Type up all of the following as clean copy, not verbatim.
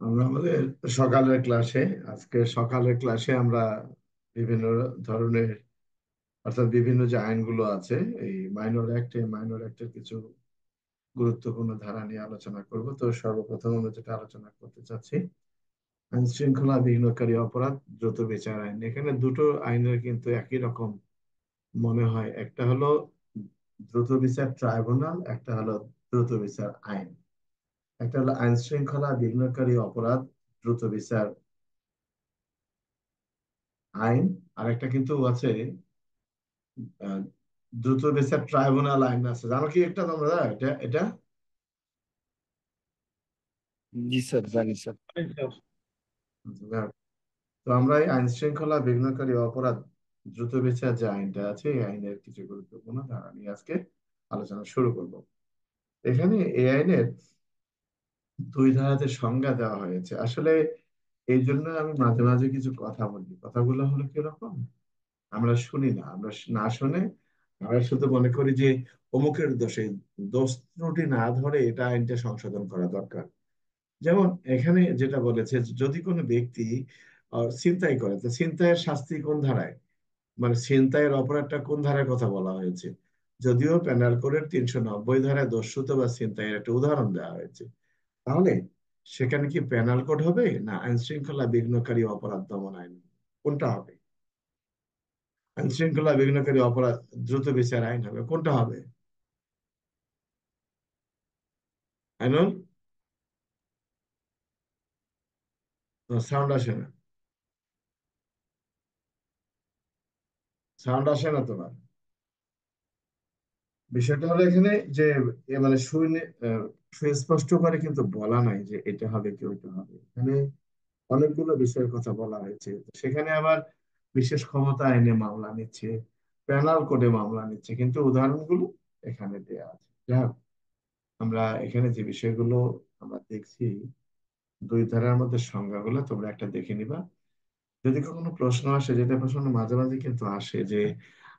আমরা আমাদের সকালের ক্লাসে আজকে সকালের ক্লাসে আমরা বিভিন্ন ধরনের অর্থাৎ বিভিন্ন যে আইনগুলো আছে এই মাইনর অ্যাক্টের কিছু গুরুত্বপূর্ণ ধারা নিয়ে আলোচনা করব। তো সর্বপ্রথম আমরা যেটা আলোচনা করতে চাচ্ছি আইন শৃঙ্খলা বিঘ্নকারী অপরাধ দ্রুত বিচার আইন। এখানে দুটো আইনের কিন্তু একই রকম মনে হয়, একটা হলো দ্রুত বিচার ট্রাইব্যুনাল, একটা হলো দ্রুত বিচার আইন। একটা হলো আইন শৃঙ্খলা বিঘ্নকারী অপরাধ দ্রুত বিচার আইন, আর একটা কিন্তু আছে আহ, দ্রুত বিচার ট্রাইব্যুনাল আইন আছে। জানো কি একটা তোমরা এটা এটা জি স্যার, জানি স্যার। তো আমরা এই আইন শৃঙ্খলা বিঘ্নকারী অপরাধ দ্রুত বিচার যে আইনটা আছে এই আইনের কিছু গুরুত্বপূর্ণ ধারা নিয়ে আজকে আলোচনা শুরু করব। এখানে এই আইনের দুই ধারাতে সংজ্ঞা দেওয়া হয়েছে। আসলে এই জন্য আমি মাঝে মাঝে কিছু কথা বলি, কথাগুলো হলো কিরকম, আমরা শুনি না, আমরা না শুনে আমরা শুধু মনে করি যে অমুকের দোষে, দোষ ত্রুটি না ধরে এটা আইনটা সংশোধন করা দরকার। যেমন এখানে যেটা বলেছে যে যদি কোনো ব্যক্তি ছিনতাই করে, তো ছিনতাইয়ের শাস্তি কোন ধারায়, মানে ছিনতাইয়ের অপরাধটা কোন ধারায় কথা বলা হয়েছে, যদিও পেনাল কোডের 390 ধারায় দস্যুতা বা ছিনতাইয়ের একটা উদাহরণ দেওয়া হয়েছে। তাহলে সেখানে কি পেনাল কোড হবে না আইন শৃঙ্খলা বিঘ্নকারী অপরাধ দমন আইন, কোনটা হবে? আইন শৃঙ্খলা বিঘ্নকারী অপরাধ দ্রুত বিচার আইন হবে, কোনটা হবে? আইনুল, সাউন্ড আসে না, সাউন্ড আসে না তোমার। বিষয়টা হলো এখানে যে মানে সুস্পষ্ট করে কিন্তু বলা নাই যে এটা হবে কি ওইটা হবে। এখানে অনেকগুলো বিষয়ের কথা বলা হয়েছে, সেখানে আবার বিশেষ ক্ষমতা আইনে মামলা নিচ্ছে, পেনাল কোডে মামলা নিচ্ছে, কিন্তু উদাহরণগুলো এখানে দেয়া আছে। যাই হোক, আমরা এখানে যে বিষয়গুলো আমরা দেখছি, দুই ধারার মধ্যে সংজ্ঞাগুলো তোমরা একটা দেখে নিবা। যদি কখনো প্রশ্ন আসে, যেটা প্রশ্ন মাঝে মাঝে কিন্তু আসে, যে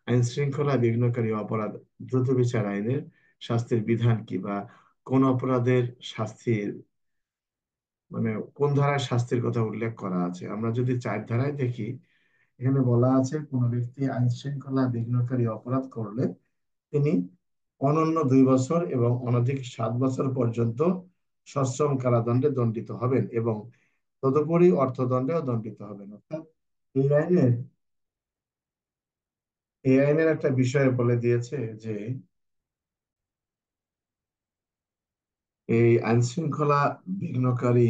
আইন শৃঙ্খলা বিঘ্নকারী অপরাধ দ্রুত বিচার আইনের শাস্তির বিধান কি, বা কোন অপরাধের শাস্তির মানে কোন ধারায় শাস্তির কথা উল্লেখ করা আছে। আমরা যদি 4 ধারায় দেখি, এখানে বলা আছে কোন ব্যক্তি আইন শৃঙ্খলা বিঘ্নকারী অপরাধ করলে তিনি অনন্য 2 বছর এবং অনধিক 7 বছর পর্যন্ত সশ্রম কারাদণ্ডে দণ্ডিত হবেন এবং তদুপরি অর্থদণ্ডেও দণ্ডিত হবেন। অর্থাৎ এই আইনের এই আইনের একটা বিষয় বলে দিয়েছে যে এই আইন শৃঙ্খলা বিঘ্নকারী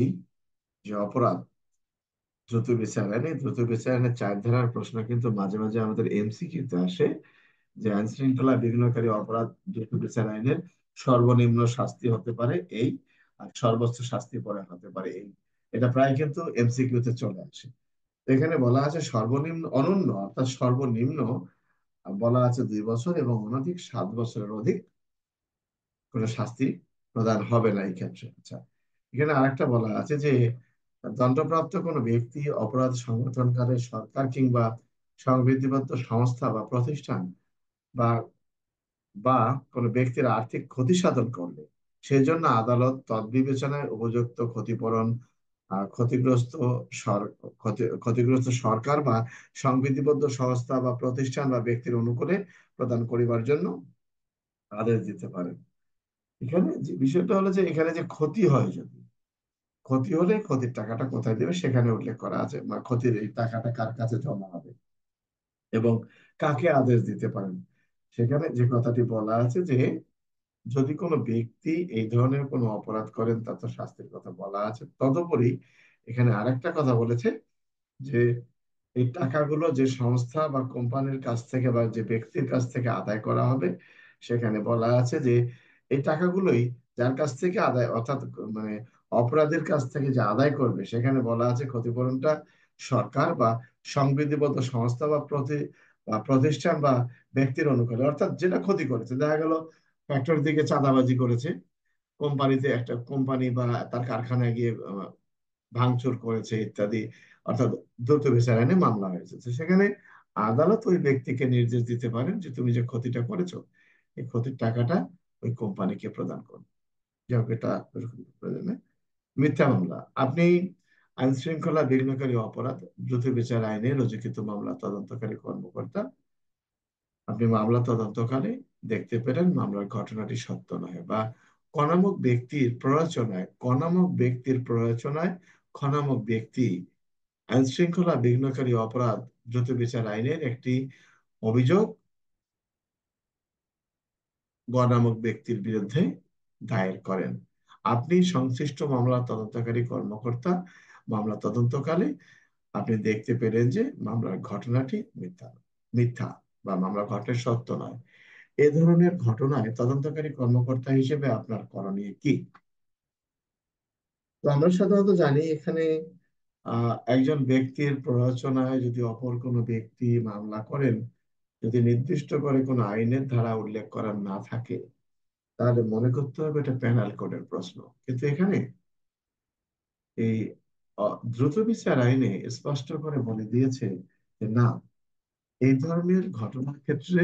যে অপরাধ দ্রুত বিচার আইনে, দ্রুত বিচার আইনের 4 ধারার প্রশ্ন কিন্তু মাঝে মাঝে আমাদের এমসিকিউতে আসে, যে আইন শৃঙ্খলা বিঘ্নকারী অপরাধ দ্রুত বিচার আইনের সর্বনিম্ন শাস্তি হতে পারে এই, আর সর্বোচ্চ শাস্তি পরে হতে পারে এই। এটা প্রায় কিন্তু এমসিকিউতে চলে আসে। তো এখানে বলা আছে সর্বনিম্ন অনন্য অর্থাৎ সর্বনিম্ন বলা আছে 2 বছর এবং অনধিক 7 বছরের অধিক কোনো শাস্তি প্রদান হবে না এই ক্ষেত্রে। আচ্ছা, এখানে আরেকটা বলা আছে যে দণ্ডপ্রাপ্ত কোনো ব্যক্তি অপরাধ সংগঠনকারী সরকার কিংবা সংবিধিবদ্ধ সংস্থা বা প্রতিষ্ঠান বা বা কোনো ব্যক্তির আর্থিক ক্ষতি সাধন করলে সেজন্য আদালত তৎবিবেচনায় উপযুক্ত ক্ষতিপূরণ ক্ষতিগ্রস্ত ক্ষতিগ্রস্ত সরকার বা সংবিধিবদ্ধ সংস্থা বা প্রতিষ্ঠান বা ব্যক্তির অনুকূলে প্রদান করিবার জন্য আদেশ দিতে পারেন। এখানে যে বিষয়টা হলো যে এখানে যে ক্ষতি হয়, যদি ক্ষতি হলে ক্ষতির টাকাটা কোথায় দেবে সেখানে উল্লেখ করা আছে, বা ক্ষতির এই টাকাটা কার কাছে জমা হবে এবং কাকে আদেশ দিতে পারেন। সেখানে যে কথাটি বলা আছে যে যদি কোনো ব্যক্তি এই ধরনের কোনো অপরাধ করেন তা তো শাস্তির কথা বলা আছে, তদুপরি এখানে আরেকটা কথা বলেছে যে এই টাকাগুলো যে সংস্থা বা কোম্পানির কাছ থেকে বা যে ব্যক্তির কাছ থেকে আদায় করা হবে, সেখানে বলা আছে যে এই টাকাগুলোই যার কাছ থেকে আদায় অর্থাৎ মানে অপরাধীর কাছ থেকে যে আদায় করবে, সেখানে বলা আছে ক্ষতিপূরণটা সরকার বা সংবিধিবদ্ধ সংস্থা বা প্রতিষ্ঠান বা ব্যক্তির অনুকূলে, অর্থাৎ যেটা ক্ষতি করেছে, দেখা গেল ফ্যাক্টরি থেকে চাঁদাবাজি করেছে, কোম্পানিতে একটা কোম্পানি বা তার কারখানায় গিয়ে ভাঙচুর করেছে ইত্যাদি, অর্থাৎ দ্রুত বিচার আইনে মামলা হয়েছে। তো সেখানে আদালত ওই ব্যক্তিকে নির্দেশ দিতে পারেন যে তুমি যে ক্ষতিটা করেছো এই ক্ষতির টাকাটা ওই কোম্পানিকে প্রদান করো। যাই হোক, এটা প্রয়োজনে মিথ্যা মামলা। আপনি আইন শৃঙ্খলা বিঘ্নকারী অপরাধ দ্রুত বিচার আইনে রুজুকৃত মামলা তদন্তকারী কর্মকর্তা, আপনি মামলা তদন্তকালে দেখতে পেলেন মামলার ঘটনাটি সত্য নয়, বা কনামক ব্যক্তির প্ররোচনায় খনামক ব্যক্তি আইন শৃঙ্খলা বিঘ্নকারী অপরাধ দ্রুত বিচার আইনের একটি অভিযোগ নামক ব্যক্তির বিরুদ্ধে দায়ের করেন। আপনি সংশ্লিষ্ট মামলা তদন্তকারী কর্মকর্তা মামলা তদন্তকালে আপনি দেখতে পেলেন যে মামলার ঘটনাটি মিথ্যা মিথ্যা বা মামলার ঘটনা সত্য নয়। এ ধরনের ঘটনায় তদন্তকারী কর্মকর্তা হিসেবে আপনার করণীয় কি? তো আমরা সাধারণত জানি এখানে একজন ব্যক্তির প্ররোচনায় যদি অপর কোনো ব্যক্তি মামলা করেন, যদি নির্দিষ্ট করে কোনো আইনের ধারা উল্লেখ করা না থাকে, তাহলে মনে করতে হবে এটা পেনাল কোডের প্রশ্ন। কিন্তু এখানে এই দ্রুত বিচার আইনে স্পষ্ট করে বলে দিয়েছে যে না, এই ধরনের ঘটনার ক্ষেত্রে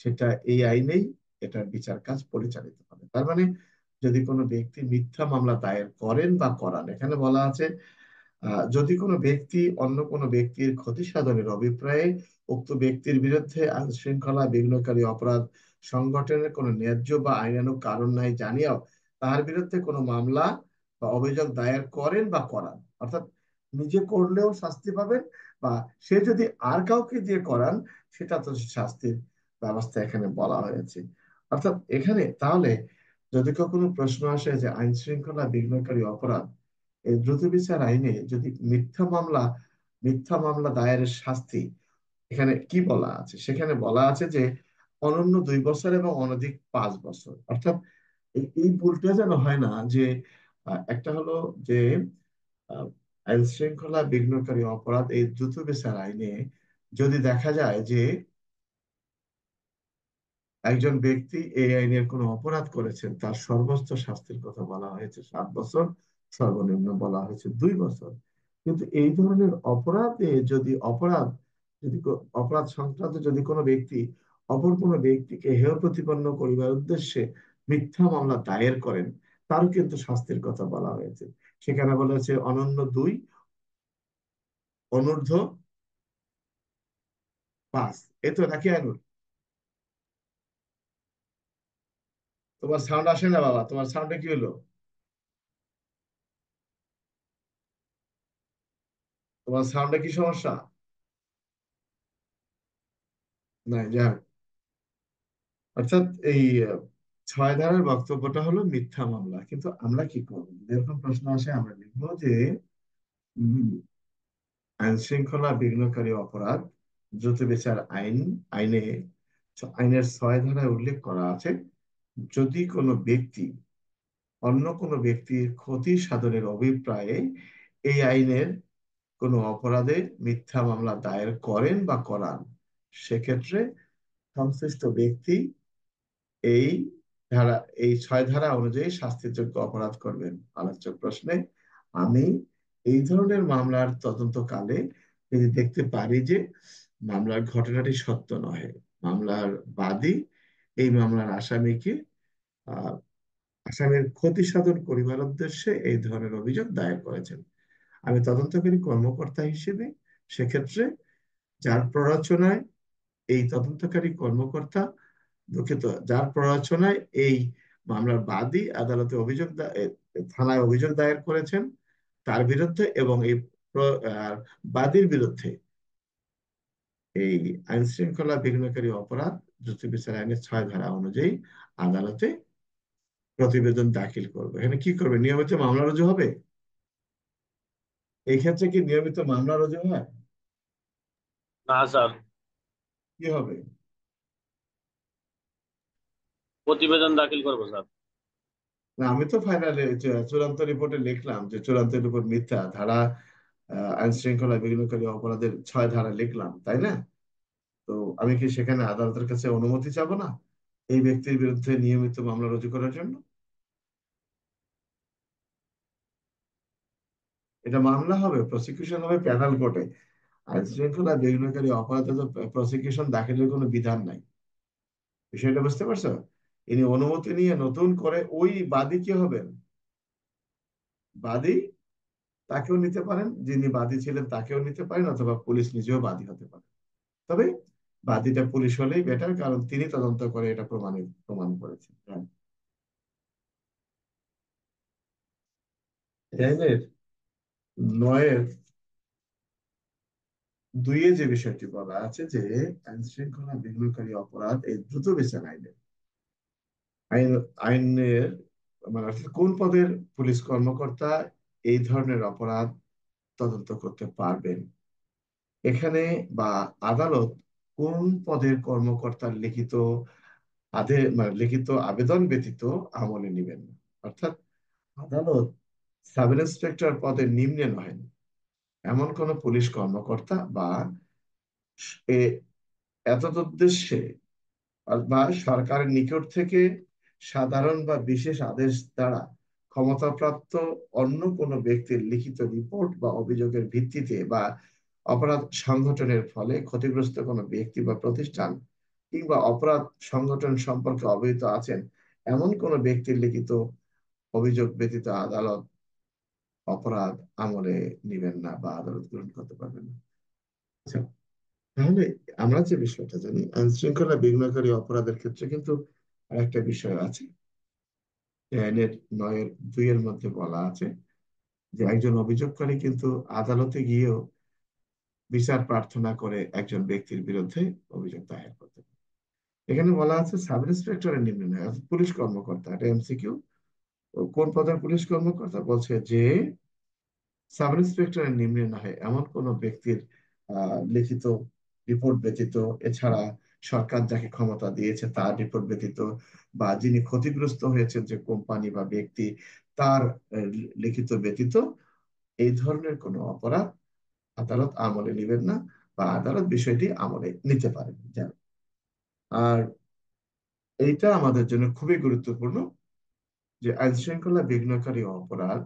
সেটা এই আইনেই এটার বিচার কাজ পরিচালিত হবে। তার মানে যদি কোনো ব্যক্তি মিথ্যা মামলা দায়ের করেন বা করান, এখানে বলা আছে যদি কোনো ব্যক্তি অন্য কোনো ব্যক্তির ক্ষতি সাধনের অভিপ্রায়ে উক্ত ব্যক্তির বিরুদ্ধে আইন শৃঙ্খলা বিঘ্নকারী অপরাধ সংগঠনের কোনো ন্যায্য বা আইনানুগ কারণ নাই জানিয়াও তার বিরুদ্ধে কোনো মামলা বা অভিযোগ দায়ের করেন বা করান, অর্থাৎ নিজে করলেও শাস্তি পাবেন, বা সে যদি আর কাউকে দিয়ে করান সেটা তো শাস্তির ব্যবস্থা এখানে বলা হয়েছে। অর্থাৎ এখানে তাহলে যদি কখনো প্রশ্ন আসে যে আইন শৃঙ্খলা বিঘ্নকারী অপরাধ, এই দ্রুত বিচার আইনে যদি মিথ্যা মামলা দায়েরের শাস্তি এখানে কি বলা আছে, সেখানে বলা আছে যে অনন্য 2 বছর এবং অনধিক 5 বছর। অর্থাৎ এই ভুলটা যেন হয় না যে একটা হলো যে আহ, আইন শৃঙ্খলা বিঘ্নকারী অপরাধ এই দ্রুত বিচার আইনে যদি দেখা যায় যে একজন ব্যক্তি এই আইনের কোনো অপরাধ করেছেন, তার সর্বোচ্চ শাস্তির কথা বলা হয়েছে 7 বছর, সর্বনিম্ন বলা হয়েছে 2 বছর। কিন্তু এই ধরনের অপরাধ সংক্রান্ত যদি কোনো ব্যক্তি অপর কোনো ব্যক্তিকে হেয় প্রতিপন্ন করিবার উদ্দেশ্যে মিথ্যা মামলা দায়ের করেন, তারও কিন্তু শাস্তির কথা বলা হয়েছে। সেখানে বলা হয়েছে অনন্য 2, অনূর্ধ্ব 5। এ তো নাকি আইনুল? তোমার সাউন্ড আসে না বাবা, তোমার সাউন্ডে কি হলো? তোমার সাউন্ডে কি সমস্যা? নাই, যাই হোক। অর্থাৎ এই 6 ধারার বক্তব্যটা হলো মিথ্যা মামলা, কিন্তু আমরা কি করবো এরকম প্রশ্ন আসে, আমরা লিখবো যে উম, আইন শৃঙ্খলা বিঘ্নকারী অপরাধ দ্রুত বিচার আইনে আইনের 6 ধারায় উল্লেখ করা আছে, যদি কোনো ব্যক্তি অন্য কোনো ব্যক্তির ক্ষতি সাধনের অভিপ্রায়ে এই আইনের কোনো অপরাধে মিথ্যা মামলা দায়ের করেন বা করান, সেক্ষেত্রে সংশ্লিষ্ট ব্যক্তি এই ধারা এই 6 ধারা অনুযায়ী শাস্তিযোগ্য অপরাধ করবেন। আলোচ্য প্রশ্নে আমি এই ধরনের মামলার তদন্তকালে যদি দেখতে পারি যে মামলার ঘটনাটি সত্য নয়, মামলার বাদী এই মামলার আহ আসামির ক্ষতি সাধন করিবার উদ্দেশ্যে এই ধরনের অভিযোগ দায়ের করেছেন, আমি তদন্তকারী কর্মকর্তা হিসেবে সেক্ষেত্রে যার প্ররোচনায় এই তদন্তকারী কর্মকর্তা দুঃখিত যার প্ররোচনায় এই মামলার বাদী আদালতে থানায় অভিযোগ দায়ের করেছেন তার বিরুদ্ধে, এবং এই বাদীর বিরুদ্ধে এই আইন শৃঙ্খলা বিঘ্নকারী অপরাধ দ্রুত বিচার আইনের 6 ধারা অনুযায়ী আদালতে প্রতিবেদন দাখিল করবে। এখানে কি করবে? নিয়মিত মামলা রুজু হবে। এই ক্ষেত্রে কি নিয়মিত মামলা রুজু হয়? না স্যার, কি হবে? প্রতিবেদন দাখিল করবো স্যার। না, আমি তো ফাইনালে চূড়ান্ত রিপোর্টে লিখলাম যে চূড়ান্ত রিপোর্ট মিথ্যা ধারা, আইন শৃঙ্খলা বিঘ্নকারী অপরাধের 6 ধারা লিখলাম, তাই না? তো আমি কি সেখানে আদালতের কাছে অনুমতি চাবো না এই ব্যক্তির বিরুদ্ধে নিয়মিত মামলা রুজু করার জন্য? এটা মামলা হবে, প্রসিকিউশন হবে প্যানাল কোর্টে। আইন শৃঙ্খলা বিঘ্নকারী অপরাধে তো প্রসিকিউশন দাখিলের কোনো বিধান নাই। বিষয়টা বুঝতে পারছো? ইনি অনুমতি নিয়ে নতুন করে ওই বাদী কি হবেন? বাদী তাকেও নিতে পারেন, যিনি বাদী ছিলেন তাকেও নিতে পারেন, অথবা পুলিশ নিজেও বাদী হতে পারে। তবে বাদীটা পুলিশ হলেই বেটার, কারণ তিনি তদন্ত করে এটা প্রমাণ করেছেন। হ্যাঁ। আইনের নয়ের দুইয়ে যে বিষয়টি বলা আছে যে আইন শৃঙ্খলা বিঘ্নকারী অপরাধ এই দ্রুত বিচার আইন আইনের মানে অর্থাৎ কোন পদের পুলিশ কর্মকর্তা এই ধরনের অপরাধ তদন্ত করতে পারবেন, এখানে বা আদালত কোন পদের কর্মকর্তার লিখিত আবেদন ব্যতীত আমলে নেবেন না। অর্থাৎ আদালত সাব ইন্সপেক্টর পদের নিম্নে নহেন এমন কোন পুলিশ কর্মকর্তা বা এ- এতদুদ্দেশ্যে বা সরকারের নিকট থেকে সাধারণ বা বিশেষ আদেশ দ্বারা ক্ষমতাপ্রাপ্ত অন্য কোনো ব্যক্তির লিখিত রিপোর্ট বা অভিযোগের ভিত্তিতে বা অপরাধ সংঘটনের ফলে ক্ষতিগ্রস্ত কোনো ব্যক্তি বা প্রতিষ্ঠান কিংবা অপরাধ সংগঠন সম্পর্কে অবহিত আছেন এমন কোনো ব্যক্তির লিখিত অভিযোগ ব্যতীত আদালত অপরাধ আমলে নিবেন না বা আদালত গ্রহণ করতে পারবেন না। আচ্ছা, তাহলে আমরা যে বিষয়টা জানি আইন শৃঙ্খলা বিঘ্নকারী অপরাধের ক্ষেত্রে কিন্তু আরেকটা বিষয় আছে। যে আইনের নয়ের দুইয়ের মধ্যে বলা আছে যে একজন অভিযোগকারী কিন্তু আদালতে গিয়েও বিচার প্রার্থনা করে একজন ব্যক্তির বিরুদ্ধে অভিযোগ দায়ের করতে পারে। এখানে বলা আছে সাব ইন্সপেক্টরের নিম্নে নয়, অর্থাৎ পুলিশ কর্মকর্তা, এটা এমসিকিউ। কোন পদের পুলিশ কর্মকর্তা বলছে যে সাব ইন্সপেক্টরের নিম্নে নয় এমন কোন ব্যক্তির লিখিত রিপোর্ট ব্যতীত, এছাড়া সরকার যাকে ক্ষমতা দিয়েছে তার রিপোর্ট ব্যতীত, বা যিনি ক্ষতিগ্রস্ত হয়েছেন যে কোম্পানি বা ব্যক্তি তার লিখিত ব্যতীত এই ধরনের কোনো অপরাধ আদালত আমলে নেবেন না, বা আদালত বিষয়টি আমলে নিতে পারেন যান। আর এইটা আমাদের জন্য খুবই গুরুত্বপূর্ণ যে আইন শৃঙ্খলা বিঘ্নকারী অপরাধ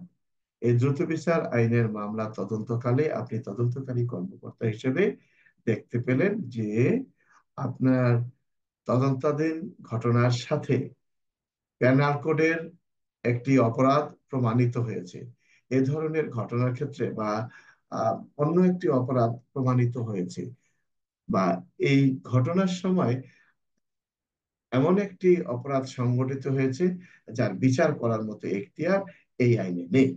এই দ্রুত বিচার আইনের মামলা তদন্তকালে আপনি তদন্তকারী কর্মকর্তা হিসেবে দেখতে পেলেন যে আপনার তদন্তাধীন ঘটনার সাথে পেনাল কোডের একটি অপরাধ প্রমাণিত হয়েছে। এ ধরনের ঘটনার ক্ষেত্রে বা অন্য একটি অপরাধ প্রমাণিত হয়েছে, বা এই ঘটনার সময় এমন একটি অপরাধ সংঘটিত হয়েছে যার বিচার করার মতো এখতিয়ার এই আইনে নেই,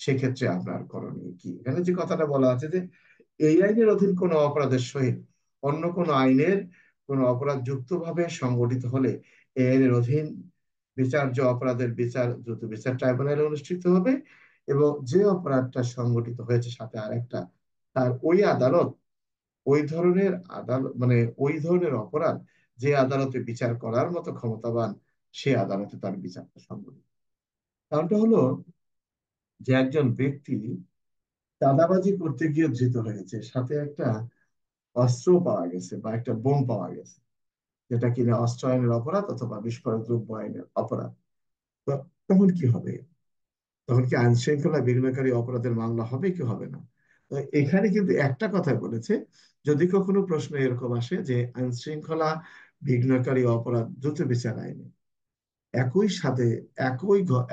সেক্ষেত্রে আপনার করণীয় কি। এখানে যে কথাটা বলা আছে যে এই আইনের অধীন কোনো অপরাধের সহিত অন্য কোনো আইনের কোনো অপরাধ যুক্তভাবে সংঘটিত হলে এই আইনের অধীন বিচার্য অপরাধের বিচার দ্রুত বিচার ট্রাইব্যুনালে অনুষ্ঠিত হবে, এবং যে অপরাধটা সংঘটিত হয়েছে সাথে আরেকটা, তার ওই আদালত ওই ধরনের আদালত মানে ওই ধরনের অপরাধ যে আদালতে বিচার করার মতো ক্ষমতাবান সে আদালতে তার বিচারটা সংঘটিত। কারণটা হলো যে একজন ব্যক্তি চাঁদাবাজি করতে গিয়ে ধৃত হয়েছে, সাথে একটা অস্ত্র পাওয়া গেছে বা একটা বোম পাওয়া গেছে, যেটা কিনা অস্ত্র আইনের অপরাধ অথবা বিস্ফোরক দ্রব্য আইনের অপরাধ। তো তখন কি হবে? তখন কি আইন শৃঙ্খলা বিঘ্নকারী অপরাধের মামলা হবে কি হবে না? তো এখানে কিন্তু একটা কথা বলেছে, যদি কখনো প্রশ্ন এরকম আসে যে আইন শৃঙ্খলা বিঘ্নকারী অপরাধ দ্রুত বিচার আইনে একই সাথে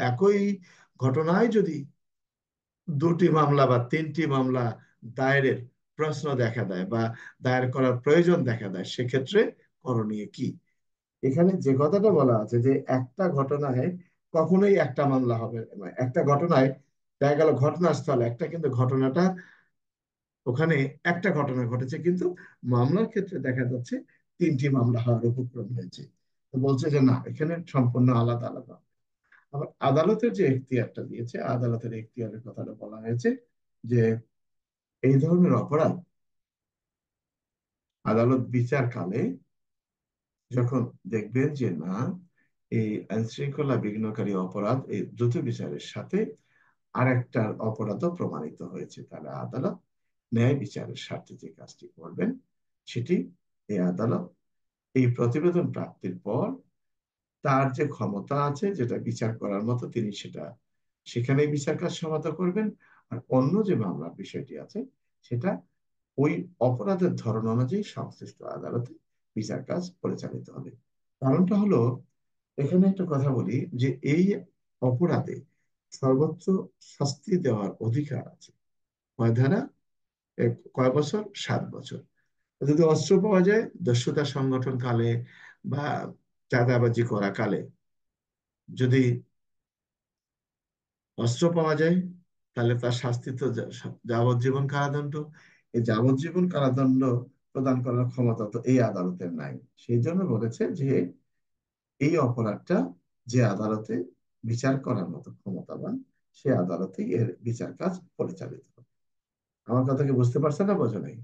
একই ঘটনায় যদি দুটি মামলা বা তিনটি মামলা দায়েরের প্রশ্ন দেখা দেয় বা দায়ের করার প্রয়োজন দেখা দেয়, সেক্ষেত্রে করণীয় কি। এখানে যে কথাটা বলা আছে যে একটা ঘটনায় কখনোই একটা মামলা হবে না। একটা ঘটনায় দেখা গেল ঘটনাস্থলে একটা, কিন্তু ঘটনাটা ওখানে একটা ঘটনা ঘটেছে, কিন্তু মামলার ক্ষেত্রে দেখা যাচ্ছে তিনটি মামলা হওয়ার উপক্রম হয়েছে। তো বলছে যে না, এখানে সম্পূর্ণ আলাদা আলাদা। আবার আদালতের যে এখতিয়ারটা দিয়েছে, আদালতের এখতিয়ারের কথাটা বলা হয়েছে যে এই ধরনের অপরাধ আদালত বিচারকালে যখন দেখবেন যে না, এই আইন শৃঙ্খলা বিঘ্নকারী অপরাধ এই দ্রুত বিচারের সাথে আরেকটা অপরাধও প্রমাণিত হয়েছে, তাহলে আদালত ন্যায় বিচারের স্বার্থে যে কাজটি করবেন সেটি এই আদালত এই প্রতিবেদন প্রাপ্তির পর তার যে ক্ষমতা আছে যেটা বিচার করার মতো তিনি সেটা সেখানেই বিচার কাজ সমাধা করবেন। আর অন্য যে মামলার বিষয়টি আছে সেটা ওই অপরাধের ধরন অনুযায়ী সংশ্লিষ্ট আদালতে বিচার কাজ পরিচালিত হবে। কারণটা হলো, এখানে একটা কথা বলি যে এই অপরাধে সর্বোচ্চ শাস্তি দেওয়ার অধিকার আছে। কয় ধারা? কয় বছর? 7 বছর। যদি অস্ত্র পাওয়া যায় দস্যুতা সংগঠন কালে বা চাঁদাবাজি করা কালে, যদি অস্ত্র পাওয়া যায় তাহলে তার শাস্তি তো যাবজ্জীবন কারাদণ্ড। এই যাবজ্জীবন কারাদণ্ড প্রদান করার ক্ষমতা তো এই আদালতের নাই। সেই জন্য বলেছে যে এই অপরাধটা যে আদালতে বিচার করার মতো ক্ষমতাবান, সে আদালতেই এর বিচার কাজ পরিচালিত হবে। আমার কথা কি বুঝতে পারছো না, বোঝো নাই?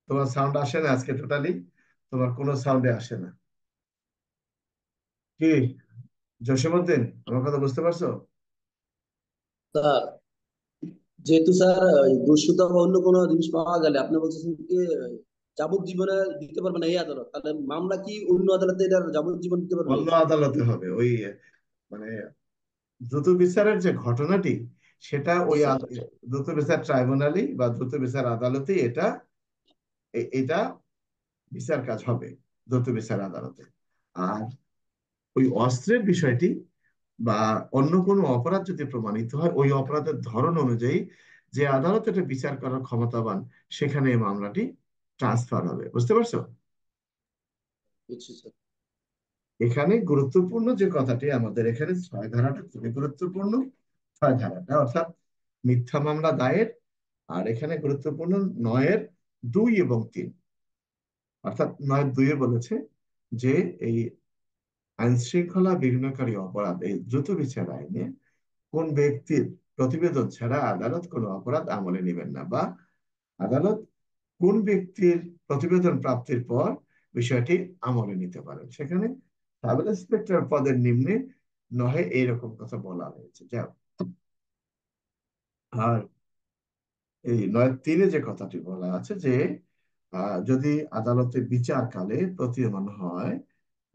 তোমার সাউন্ড আসে না আজকে টোটালি, তোমার কোনো সাউন্ডে আসে না। কি জসীমউদ্দিন, আমার কথা বুঝতে পারছো? স্যার, যেহেতু স্যার দস্যুতা বা অন্য কোনো জিনিস পাওয়া গেলে আপনি বলছেন কি যাবজ্জীবনে দিতে পারবে না এই আদালত, তাহলে মামলা কি অন্য আদালতে এটা যাবজ্জীবন দিতে পারবে? অন্য আদালতে হবে। ওই মানে দ্রুত বিচারের যে ঘটনাটি, সেটা জি ওই স্যার। দ্রুত বিচার ট্রাইব্যুনালই বা দ্রুত বিচার আদালতেই এটা বিচার কাজ হবে, দ্রুত বিচার আদালতে। আর ওই অস্ত্রের বিষয়টি বা অন্য কোনো অপরাধ যদি প্রমাণিত হয়, ওই অপরাধের ধরন অনুযায়ী যে আদালত এটা বিচার করার ক্ষমতাবান, সেখানে এই মামলাটি ট্রান্সফার হবে। বুঝতে পারছো? বুঝছি স্যার। এখানে গুরুত্বপূর্ণ যে কথাটি, আমাদের এখানে 6 ধারাটা খুবই গুরুত্বপূর্ণ। 6 ধারাটা অর্থাৎ মিথ্যা মামলা দায়ের, আর এখানে গুরুত্বপূর্ণ 9-এর 2 এবং 3। অর্থাৎ 9-2 বলেছে যে এই আইন শৃঙ্খলা বিঘ্নকারী অপরাধ, এই দ্রুত বিচার আইনে কোন ব্যক্তির প্রতিবেদন ছাড়া আদালত কোনো অপরাধ আমলে নেবেন না, বা আদালত কোন ব্যক্তির প্রতিবেদন প্রাপ্তির পর বিষয়টি আমলে নিতে পারেন। সেখানে সাব ইন্সপেক্টর পদের নিম্নে নহে এইরকম কথা বলা হয়েছে। যাও, আর এই 9-3 যে কথাটি বলা আছে যে যদি আদালতে বিচারকালে প্রতীয়মান হয়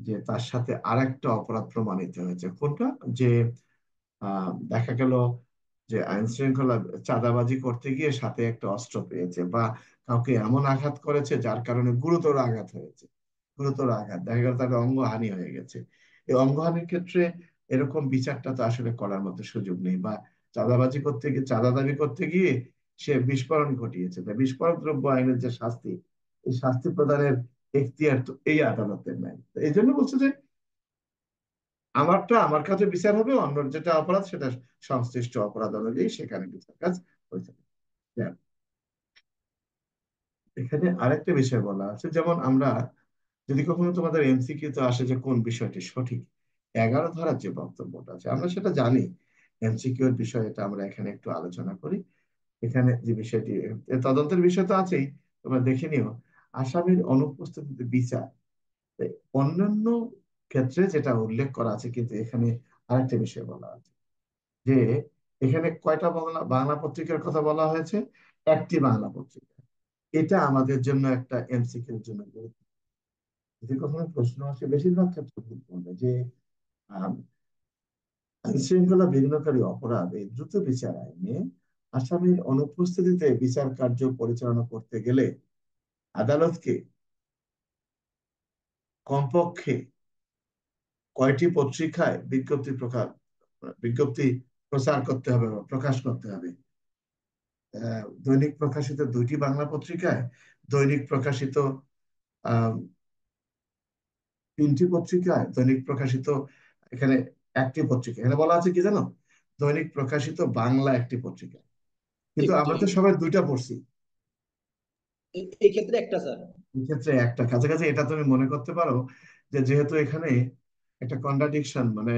যে তার সাথে আরেকটা অপরাধ প্রমাণিত হয়েছে। কোনটা? যে দেখা গেল যে আইন শৃঙ্খলা চাঁদাবাজি করতে গিয়ে সাথে একটা অস্ত্র পেয়েছে, বা কাউকে এমন আঘাত করেছে যার কারণে গুরুতর আঘাত হয়েছে। গুরুতর আঘাত, দেখা গেল তাদের অঙ্গহানি হয়ে গেছে। এই অঙ্গহানির ক্ষেত্রে এরকম বিচারটা তো আসলে করার মতো সুযোগ নেই। বা চাঁদাবাজি করতে গিয়ে, চাঁদা দাবি করতে গিয়ে সে বিস্ফোরণ ঘটিয়েছে, তাই বিস্ফোরক দ্রব্য আইনের যে শাস্তি, এই শাস্তি প্রদানের এখতিয়ার তো এই আদালতের নাই। তো এই জন্য বলছে যে আমারটা আমার কাছে বিচার হবে, অন্যর যেটা অপরাধ সেটা সংশ্লিষ্ট অপরাধ অনুযায়ী সেখানে বিচার কাজ হয়েছে। এখানে আরেকটা বিষয় বলা আছে, যেমন আমরা যদি কখনো তোমাদের এমসিকিউ তো আসে যে কোন বিষয়টি সঠিক, 11 ধারার যে বক্তব্যটা আছে আমরা সেটা জানি। এমসিকিউ এর বিষয় এটা আমরা এখানে একটু আলোচনা করি। এখানে যে বিষয়টি, তদন্তের বিষয় তো আছেই, তোমরা দেখে নিও। আসামির অনুপস্থিতিতে বিচার, অন্যান্য ক্ষেত্রে যেটা উল্লেখ করা আছে, কিন্তু এখানে আরেকটা বিষয় বলা আছে যে এখানে কয়টা বাংলা বাংলা পত্রিকার কথা বলা হয়েছে? একটি বাংলা পত্রিকা। এটা আমাদের জন্য একটা এমসিকিউ এর জন্য গুরুত্ব। যদি কখনো প্রশ্ন আসে, বেশিরভাগ ক্ষেত্রে ভুল করবে যে আম, আইন শৃঙ্খলা বিঘ্নকারী অপরাধ এই দ্রুত বিচার আইনে আসামির অনুপস্থিতিতে বিচার কার্য পরিচালনা করতে গেলে আদালতকে কমপক্ষে কয়টি পত্রিকায় বিজ্ঞপ্তি প্রচার করতে হবে বা প্রকাশ করতে হবে? দৈনিক প্রকাশিত 2টি বাংলা পত্রিকায়, দৈনিক প্রকাশিত আহ 3টি পত্রিকায়, দৈনিক প্রকাশিত এখানে একটি পত্রিকা। এখানে বলা আছে কি জানো? দৈনিক প্রকাশিত বাংলা একটি পত্রিকা। কিন্তু একটি। আমরা তো সবাই 2টা পড়ছি। এই ক্ষেত্রে একটা স্যার। এক্ষেত্রে একটা, কাছাকাছি এটা তুমি মনে করতে পারো যে যেহেতু এখানে একটা কন্ট্রাডিকশন, মানে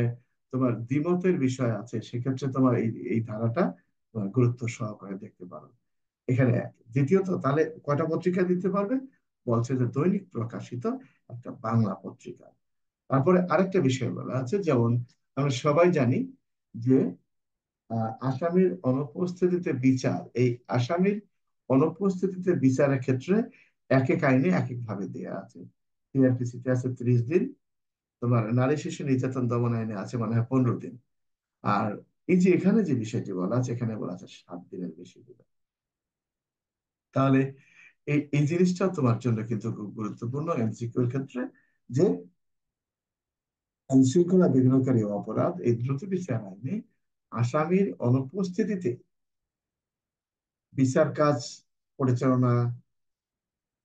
তোমার দ্বিমতের বিষয় আছে, সেক্ষেত্রে তোমার এই এই ধারাটা তোমার গুরুত্ব সহকারে দেখতে পারো। এখানে এক। দ্বিতীয়ত, তাহলে কয়টা পত্রিকা দিতে পারবে? বলছে যে দৈনিক প্রকাশিত একটা বাংলা পত্রিকা। তারপরে আরেকটা বিষয় বলা আছে, যেমন আমরা সবাই জানি যে আসামির অনুপস্থিতিতে বিচার, এই আসামির অনুপস্থিতিতে বিচারের ক্ষেত্রে এক এক আইনে এক এক ভাবে দেয়া আছে। সিআরপিসিতে আছে 30 দিন, তোমার নারী শিশু নির্যাতন দমন আইনে আছে মনে হয় 15 দিন। আর এই যে এখানে যে বিষয়টি বলা আছে, এখানে বলা আছে 7 দিনের বেশি দিন। তাহলে এই এই জিনিসটা তোমার জন্য কিন্তু খুব গুরুত্বপূর্ণ এমসিকিউর ক্ষেত্রে, যে আইন শৃঙ্খলা বিঘ্নকারী অপরাধ এই দ্রুত বিচার আইনে আসামির অনুপস্থিতিতে বিচার কাজ পরিচালনা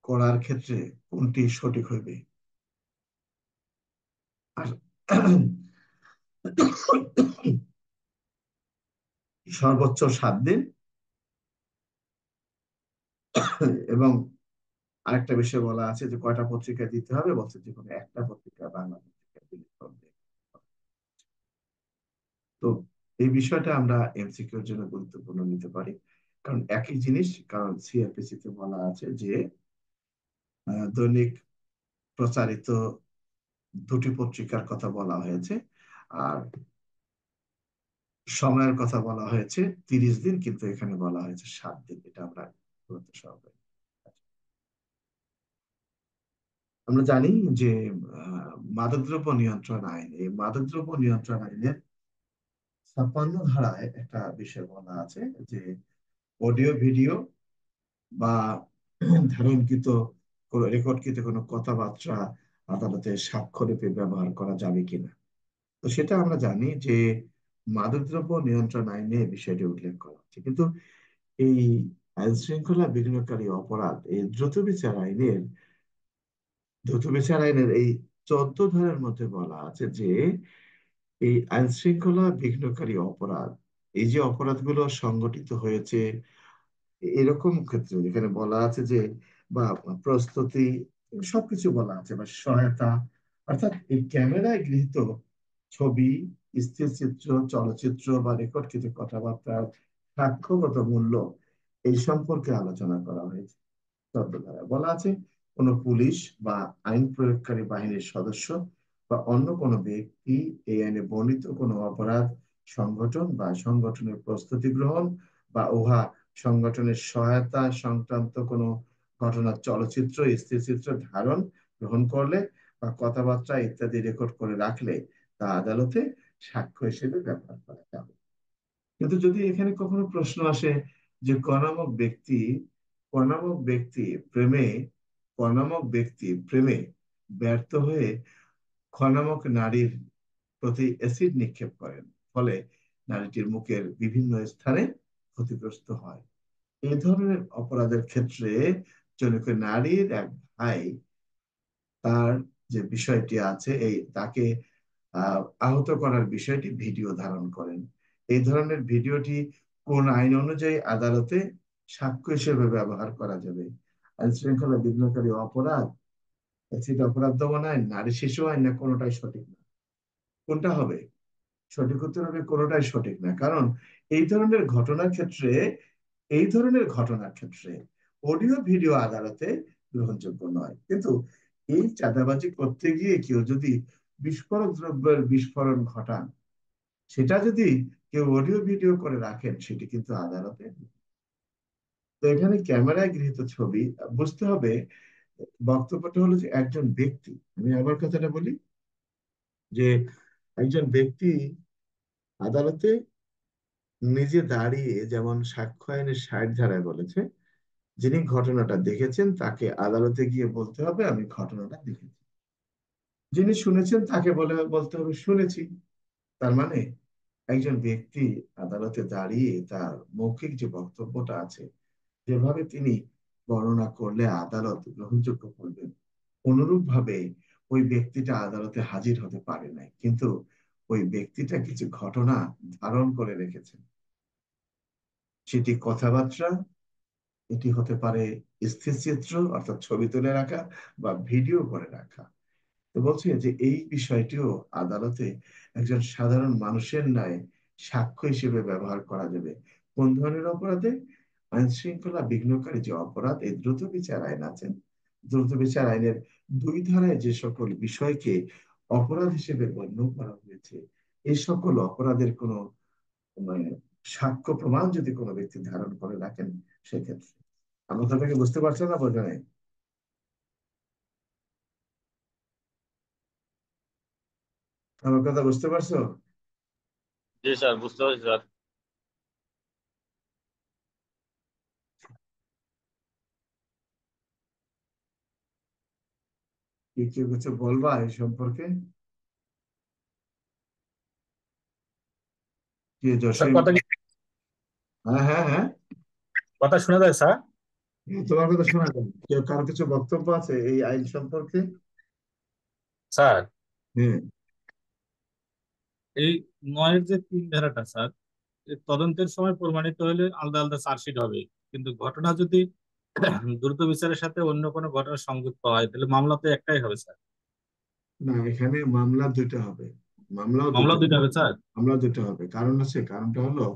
করার ক্ষেত্রে কোনটি সঠিক হইবে? আর সর্বোচ্চ 7 দিন, এবং আরেকটা বিষয় বলা আছে যে কয়টা পত্রিকা দিতে হবে, বলছে যে কোনো একটা পত্রিকা, বাংলা পত্রিকা দিলে হবে। তো এই বিষয়টা আমরা এমসিকিউর জন্য গুরুত্বপূর্ণ নিতে পারি, কারণ একই জিনিস, কারণ সিআরপিসি তে বলা আছে যে দৈনিক প্রচারিত 2টি পত্রিকার কথা বলা হয়েছে, আর সময়ের কথা বলা হয়েছে 30 দিন, কিন্তু এখানে বলা হয়েছে 7 দিন। এটা আমরা গুরুত্ব সহকারে, আমরা জানি যে মাদকদ্রব্য নিয়ন্ত্রণ আইন, এই মাদকদ্রব্য নিয়ন্ত্রণ আইনের 56 ধারায় একটা বিষয় বলা আছে যে অডিও ভিডিও বা ধারণকৃত রেকর্ডকৃত কোনো কথাবার্তা আদালতে সাক্ষ্যরূপে ব্যবহার করা যাবে কিনা। তো সেটা আমরা জানি যে মাদকদ্রব্য নিয়ন্ত্রণ আইনে এই বিষয়টি উল্লেখ করা হচ্ছে, কিন্তু এই আইন শৃঙ্খলা বিঘ্নকারী অপরাধ এই দ্রুত বিচার আইনের এই 14 ধারার মধ্যে বলা আছে যে এই আইন শৃঙ্খলা বিঘ্নকারী অপরাধ, এই যে অপরাধগুলো সংগঠিত হয়েছে এরকম ক্ষেত্রে যেখানে বলা আছে যে বা প্রস্তুতি, সবকিছু বলা আছে, বা সহায়তা, অর্থাৎ এই ক্যামেরায় গৃহীত ছবি, স্থিরচিত্র, চলচ্চিত্র বা রেকর্ডকৃত কথাবার্তার সাক্ষ্যগত মূল্য, এই সম্পর্কে আলোচনা করা হয়েছে। 14 ধারায় বলা আছে কোনো পুলিশ বা আইন প্রয়োগকারী বাহিনীর সদস্য বা অন্য কোনো ব্যক্তি এই আইনে বর্ণিত কোনো অপরাধ সংগঠন বা সংগঠনের প্রস্তুতি গ্রহণ বা উহা সংগঠনের সহায়তা সংক্রান্ত কোনো ঘটনার চলচ্চিত্র, স্থিরচিত্র ধারণ গ্রহণ করলে বা কথাবার্তা ইত্যাদি রেকর্ড করে রাখলে তা আদালতে সাক্ষ্য হিসেবে ব্যবহার করা যাবে। কিন্তু যদি এখানে কখনো প্রশ্ন আসে যে ক নামক ব্যক্তি প্রেমে ক নামক ব্যক্তি প্রেমে ব্যর্থ হয়ে খ নামক নারীর প্রতি অ্যাসিড নিক্ষেপ করেন, ফলে নারীটির মুখের বিভিন্ন স্থানে ক্ষতিগ্রস্ত হয়, এই ধরনের অপরাধের ক্ষেত্রে জনৈক নারীর এক ভাই তার যে বিষয়টি আছে এই তাকে আহত করার বিষয়টি ভিডিও ধারণ করেন, এই ধরনের ভিডিওটি কোন আইন অনুযায়ী আদালতে সাক্ষ্য হিসেবে ব্যবহার করা যাবে? আইন শৃঙ্খলা বিঘ্নকারী অপরাধ, অ্যাসিড অপরাধ দমন আইন, নারী শিশু আইন, না কোনোটাই সঠিক না? কোনটা হবে সঠিক? উত্তর হবে কোনোটাই সঠিক না, কারণ এই ধরনের ঘটনার ক্ষেত্রে এই ধরনের ঘটনার ক্ষেত্রে অডিও ভিডিও আদালতে গ্রহণযোগ্য নয়। কিন্তু এই চাঁদাবাজি করতে গিয়ে কেউ যদি বিস্ফোরক দ্রব্যের বিস্ফোরণ ঘটান, সেটা যদি কেউ অডিও ভিডিও করে রাখেন, সেটি কিন্তু আদালতে। তো এখানে ক্যামেরায় গৃহীত ছবি, বুঝতে হবে বক্তব্যটা হলো যে একজন ব্যক্তি, আমি আবার কথাটা বলি, যে একজন ব্যক্তি আদালতে নিজে দাঁড়িয়ে, যেমন সাক্ষ্য আইনের 60 ধারায় বলেছে, যিনি ঘটনাটা দেখেছেন তাকে আদালতে গিয়ে বলতে হবে আমি ঘটনাটা দেখেছি, যিনি শুনেছেন তাকে বলতে হবে শুনেছি। তার মানে একজন ব্যক্তি আদালতে দাঁড়িয়ে তার মৌখিক যে বক্তব্যটা আছে, যেভাবে তিনি বর্ণনা করলে আদালত গ্রহণযোগ্য করবেন, অনুরূপ ভাবে ওই ব্যক্তিটা আদালতে হাজির হতে পারে নাই, কিন্তু ওই ব্যক্তিটা কিছু ঘটনা ধারণ করে রেখেছেন, সেটি কথাবার্তা, এটি হতে পারে স্থিরচিত্র অর্থাৎ ছবি তুলে রাখা বা ভিডিও করে রাখা। তো বলছে যে এই বিষয়টিও আদালতে একজন সাধারণ মানুষের ন্যায় সাক্ষ্য হিসেবে ব্যবহার করা যাবে। কোন ধরনের অপরাধে? আইন শৃঙ্খলা বিঘ্নকারী যে অপরাধ, এই দ্রুত বিচার আইন আছেন, দ্রুত বিচার আইনের 2 ধারায় যে সকল বিষয়কে অপরাধ হিসেবে গণ্য করা হয়েছে, এই সকল অপরাধের কোনো মানে সাক্ষ্য প্রমাণ যদি কোনো ব্যক্তি ধারণ করে রাখেন, সেক্ষেত্রে। আমার কথাকে বুঝতে পারছেন না বোঝা নাই? আমার কথা বুঝতে পারছো? জি স্যার, বুঝতে পারছি স্যার। কি কি কিছু বলবা এই সম্পর্কে? কি স্যার জসিম? কথা হ্যাঁ, হ্যাঁ, হ্যাঁ। কথা শোনা যায় স্যার? তোমার কথা শোনা যায়। কেউ কারো কিছু বক্তব্য আছে এই আইন সম্পর্কে? স্যার, হ্যাঁ। এই ৯-এর যে ৩ ধারাটা স্যার, এই তদন্তের সময় প্রমাণিত হলে আলাদা আলাদা চার্জশিট হবে, কিন্তু ঘটনা যদি দ্রুত বিচারের সাথে অন্য কোনো ঘটনা সংযুক্ত হয় তাহলে মামলা তো একটাই হবে স্যার। না, এখানে মামলা দুইটা হবে। মামলাও মামলা দুইটা দুইটা হবে। হবে স্যার? মামলা দুইটা হবে, কারণ আছে। কারণটা হলো,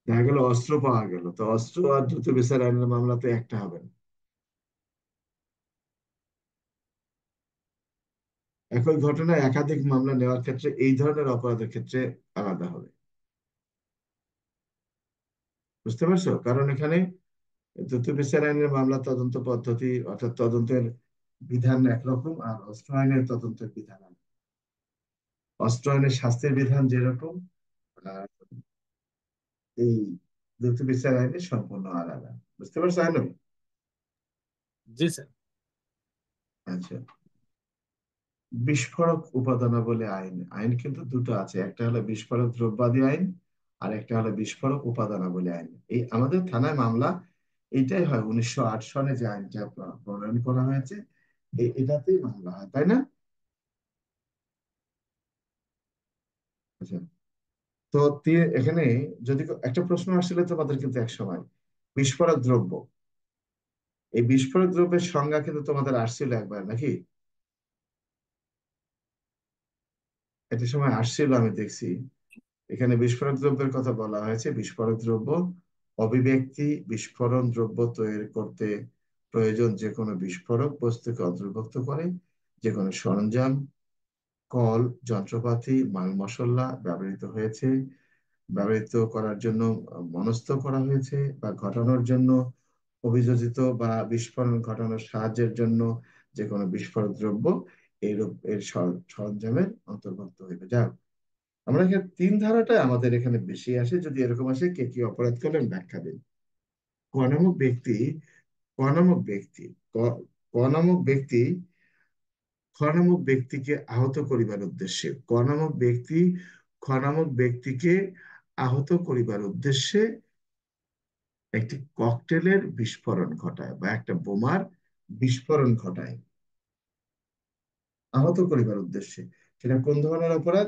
দেখা গেল অস্ত্র পাওয়া গেল, তো অস্ত্র আর দ্রুত বিচার আইনের মামলা তো একটা হবে না। একই ঘটনায় একাধিক মামলা নেওয়ার ক্ষেত্রে এই ধরনের অপরাধের ক্ষেত্রে আলাদা হবে। বুঝতে পারছো? কারণ এখানে দ্রুত বিচার আইনের মামলা তদন্ত পদ্ধতি, অর্থাৎ তদন্তের বিধান একরকম, আর অস্ত্র আইনের তদন্তের বিধান আলাদা। অস্ত্র আইনের শাস্তির বিধান যেরকম, আর এই দ্রুত বিচার আইনে সম্পূর্ণ আলাদা। বুঝতে পারছো আইন? জি স্যার। আচ্ছা। বিস্ফোরক উপাদানাবলী আইন, আইন কিন্তু দুটো আছে, একটা হলো বিস্ফোরক দ্রব্যাদি আইন, আর একটা হলো বিস্ফোরক উপাদানাবলী আইন। এই আমাদের থানায় মামলা এইটাই হয়, 1908 সনে যে আইনটা প্রণয়ন করা হয়েছে, এটাতেই মামলা হয়, তাই না? আচ্ছা। তো এখানে যদি একটা প্রশ্ন আসলে তোমাদের কিন্তু এক সময়, বিস্ফোরক দ্রব্য, এই বিস্ফোরক দ্রব্যের সংজ্ঞা কিন্তু তোমাদের আসছিল একবার, নাকি? একটা সময় আসছিল, আমি দেখছি। এখানে বিস্ফোরক দ্রব্যের কথা বলা হয়েছে। বিস্ফোরক দ্রব্য অভিব্যক্তি বিস্ফোরণ দ্রব্য তৈরি করতে প্রয়োজন যে কোনো বিস্ফোরক বস্তুকে অন্তর্ভুক্ত করে, যে কোনো সরঞ্জাম, কল, যন্ত্রপাতি, মাল মশলা ব্যবহৃত করার জন্য মনস্থ করা হয়েছে বা ঘটানোর জন্য অভিযোজিত, বা বিস্ফোরণ ঘটানোর সাহায্যের জন্য যে কোনো বিস্ফোরক দ্রব্য এর সরঞ্জামের অন্তর্ভুক্ত হইবে। যা আমরা এখানে তিন ধারাটা আমাদের এখানে বেশি আসে। যদি এরকম আসে, কে কি অপরাধ করলেন ব্যাখ্যা দিন। ক নামক ব্যক্তি, ক নামক ব্যক্তি, ক ক নামক ব্যক্তি খ নামক ব্যক্তিকে আহত করিবার উদ্দেশ্যে, ক নামক ব্যক্তি খ নামক ব্যক্তিকে আহত করিবার উদ্দেশ্যে একটি ককটেলের বিস্ফোরণ ঘটায় বা একটা বোমার বিস্ফোরণ ঘটায় আহত করিবার উদ্দেশ্যে। সেটা কোন ধরনের অপরাধ?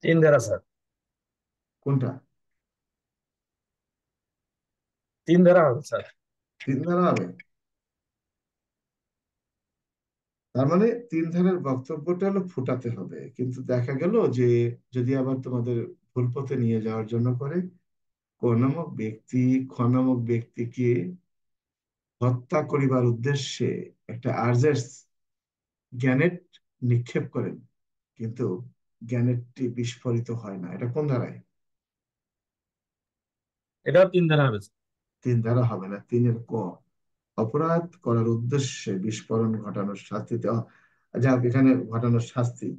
৩ ধারা স্যার। কোনটা? ৩ ধারা হবে স্যার। তিন ধারা হবে। তার মানে তিন ধারার বক্তব্যটা হলো ফুটাতে হবে, কিন্তু দেখা গেল যে যদি আবার তোমাদের ভুল পথে নিয়ে যাওয়ার জন্য করে, ক নামক ব্যক্তি খ নামক ব্যক্তিকে হত্যা করিবার উদ্দেশ্যে একটা আর্জেস গ্যানেট নিক্ষেপ করেন, কিন্তু গ্যানেটটি বিস্ফোরিত হয় না, এটা কোন ধারায়? এটাও ৩ ধারা হবে স্যার। তিন ধারা হবে না, তিনের ক। অপরাধ করার উদ্দেশ্যে বিস্ফোরণ ঘটানোর শাস্তি দেওয়া। যা হোক, এখানে ঘটানোর শাস্তি,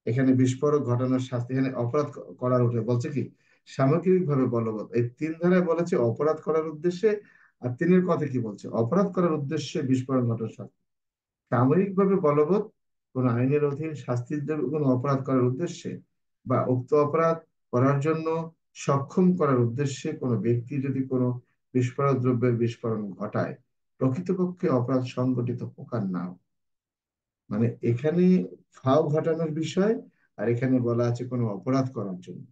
এখানে বিস্ফোরক ঘটানোর শাস্তি, এখানে অপরাধ করার উঠে বলছে কি সামগ্রিকভাবে বলবৎ, এই তিন ধারায় বলেছে অপরাধ করার উদ্দেশ্যে। আর তিনের কথা কি বলছে? অপরাধ করার উদ্দেশ্যে বিস্ফোরণ ঘটানোর শাস্তি। সাময়িকভাবে বলবৎ কোন আইনের অধীন শাস্তির জন্য কোনো অপরাধ করার উদ্দেশ্যে বা উক্ত অপরাধ করার জন্য সক্ষম করার উদ্দেশ্যে কোনো ব্যক্তি যদি কোনো বিস্ফোরক দ্রব্যের বিস্ফোরণ ঘটায়, প্রকৃতপক্ষে অপরাধ সংগঠিত প্রকার না হয়। মানে এখানে ফাও ঘটানোর বিষয়, আর এখানে বলা আছে কোনো অপরাধ করার জন্য।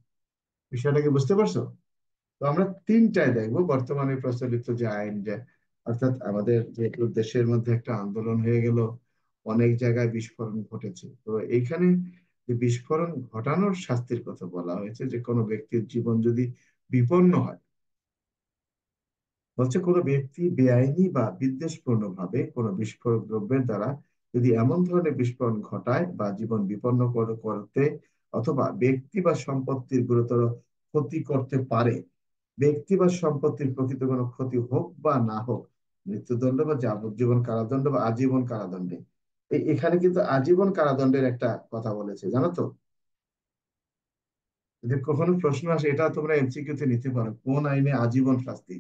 বিষয়টাকে বুঝতে পারছো? তো আমরা তিনটায় দেখবো বর্তমানে প্রচলিত যে আইন, যে অর্থাৎ আমাদের যেহেতু দেশের মধ্যে একটা আন্দোলন হয়ে গেল, অনেক জায়গায় বিস্ফোরণ ঘটেছে, তো এইখানে যে বিস্ফোরণ ঘটানোর শাস্তির কথা বলা হয়েছে, যে কোনো ব্যক্তির জীবন যদি বিপন্ন হয়, বলছে কোনো ব্যক্তি বেআইনি বা বিদ্বেষপূর্ণ ভাবে কোনো বিস্ফোরক দ্রব্যের দ্বারা যদি এমন ধরনের বিস্ফোরণ ঘটায় বা জীবন বিপন্ন করতে অথবা ব্যক্তি বা সম্পত্তির গুরুতর ক্ষতি করতে পারে, ব্যক্তি বা সম্পত্তির প্রকৃত কোনো ক্ষতি হোক বা না হোক, মৃত্যুদণ্ড বা যাবজ্জীবন কারাদণ্ড বা আজীবন কারাদণ্ডে। এখানে কিন্তু আজীবন কারাদণ্ডের একটা কথা বলেছে, জানো তো? যদি কখনো প্রশ্ন আসে, এটা তোমরা এমসিকিউ তে নিতে পারো, কোন আইনে আজীবন শাস্তি।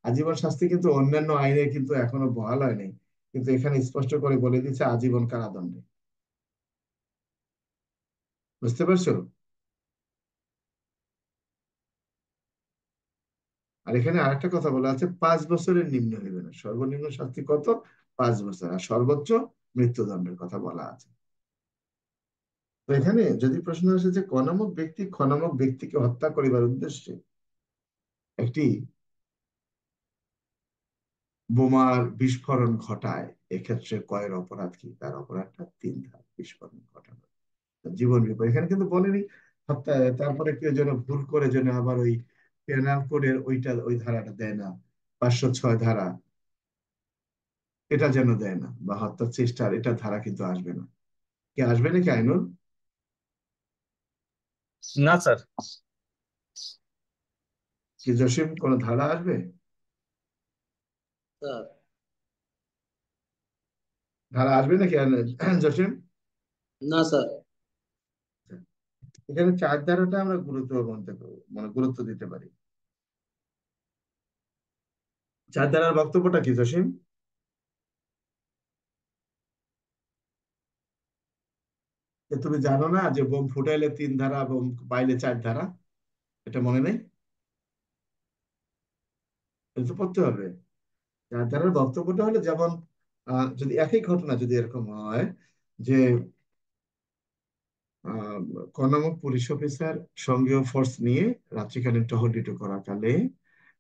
আজীবন শাস্তি কিন্তু অন্যান্য আইনে কিন্তু এখনো বহাল হয়নি, কিন্তু এখানে স্পষ্ট করে বলে দিচ্ছে আজীবন কারাদণ্ডে। বুঝতে পারছো? আর এখানে আরেকটা কথা বলা আছে, 5 বছরের নিম্ন হইবে না, সর্বনিম্ন শাস্তি কত? 5 বছর। আর সর্বোচ্চ মৃত্যুদণ্ডের কথা বলা আছে। তো এখানে যদি প্রশ্ন আসে যে খ নামক ব্যক্তিকে হত্যা করিবার উদ্দেশ্যে একটি বোমার বিস্ফোরণ ঘটায়, এক্ষেত্রে কয়ের অপরাধ কি? তার অপরাধটা 3 ধাপ বিস্ফোরণ ঘটানো, জীবন বিপদ। এখানে কিন্তু বলেনি হত্যা। তারপরে কেউ যেন ভুল করে যেন আবার ওই পেনাল কোডের ওই ধারাটা দেয় না, 506 ধারা, এটা যেন দেয় না, বা হত্যার চেষ্টার এটা ধারা কিন্তু আসবে না। কি আসবে নাকি আইনুল? না স্যার। কি জসিম, কোন ধারা আসবে? স্যার ধারা আসবে নাকি জসিম? না স্যার। এখানে 4 ধারাটা আমরা গুরুত্ব মানতে পারবো, মানে গুরুত্ব দিতে পারি। 4 ধারার বক্তব্যটা কি জসিম? যে তুমি জানো না যে বোম ফুটাইলে 3 ধারা, বোম পাইলে 4 ধারা? এটা মনে নেই? এটা তো পড়তে হবে। 4 ধারার বক্তব্যটা হলো, যেমন যদি একই ঘটনা যদি এরকম হয় যে আহ কর্নামক পুলিশ অফিসার সঙ্গীয় ফোর্স নিয়ে রাত্রিকালীন টহল ডিউটি করাকালে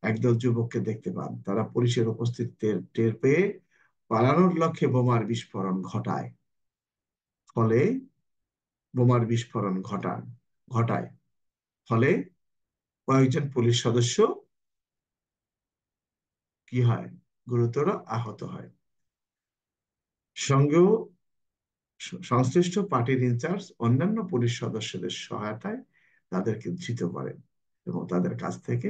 একদল যুবককে দেখতে পান, তারা পুলিশের উপস্থিতি টের পেয়ে পালানোর লক্ষ্যে ফলে বোমার বিস্ফোরণ ঘটায়। ফলে কয়েকজন পুলিশ সদস্য কি হয়? গুরুতর আহত হয়। সঙ্গেও সংশ্লিষ্ট পার্টির ইনচার্জ অন্যান্য পুলিশ সদস্যদের সহায়তায় তাদেরকে ধৃত করেন এবং তাদের কাছ থেকে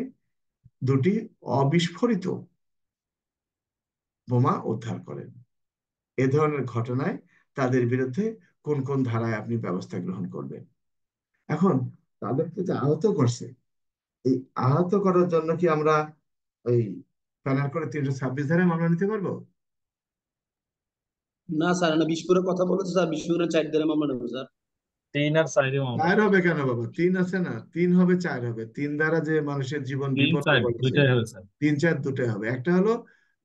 2টি অবিস্ফোরিত বোমা উদ্ধার করেন। এ ধরনের ঘটনায় তাদের বিরুদ্ধে কোন কোন ধারায় আপনি ব্যবস্থা গ্রহণ করবেন? এখন তাদেরকে যে আহত করছে, এই আহত করার জন্য কি আমরা ওই প্যানাল করে 326 ধারায় মামলা নিতে পারবো? না স্যার, না বিস্ফোরণের কথা বলেছে স্যার, বিস্ফোরণের 4 দিনের মামলা নেবো স্যার। 3 আর 4 মামলা। 4 হবে কেন বাবা? 3 আছে না, 3 হবে, 4 হবে। 3 দ্বারা যে মানুষের জীবন তিন বিপন্ন চার বলেছে, দুইটাই হবে স্যার। 3 4 দুটোই হবে। একটা হলো,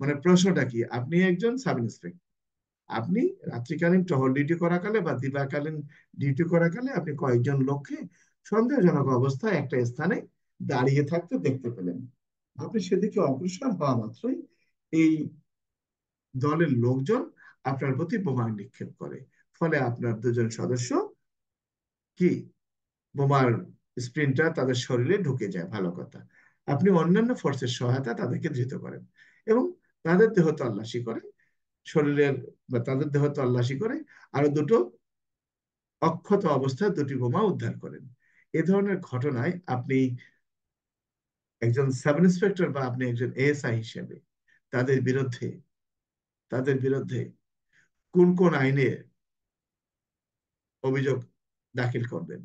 মানে প্রশ্নটা কি, আপনি একজন সাব ইন্সপেক্টর, আপনি রাত্রিকালীন টহল ডিউটি করাকালে বা দিবাকালীন ডিউটি করাকালে আপনি কয়েকজন লোককে সন্দেহজনক অবস্থায় একটা স্থানে দাঁড়িয়ে থাকতে দেখতে পেলেন। আপনি সেদিকে অগ্রসর হওয়া মাত্রই এই দলের লোকজন আপনার প্রতি বোমা নিক্ষেপ করে। ফলে আপনার 2জন সদস্য কি, বোমার স্প্রিনটা তাদের শরীরে ঢুকে যায়, ভালো কথা। আপনি অন্যান্য ফোর্সের সহায়তা তাদেরকে ধৃত করেন এবং তাদের দেহ তল্লাশি করে, শরীরের বা তাদের দেহ তল্লাশি করে আরো 2টো অক্ষত অবস্থায় 2টি বোমা উদ্ধার করেন। এ ধরনের ঘটনায় আপনি একজন সাব ইন্সপেক্টর বা আপনি একজন এএসআই হিসেবে তাদের বিরুদ্ধে তাদের বিরুদ্ধে কোন কোন আইনে অভিযোগ দাখিল করবেন,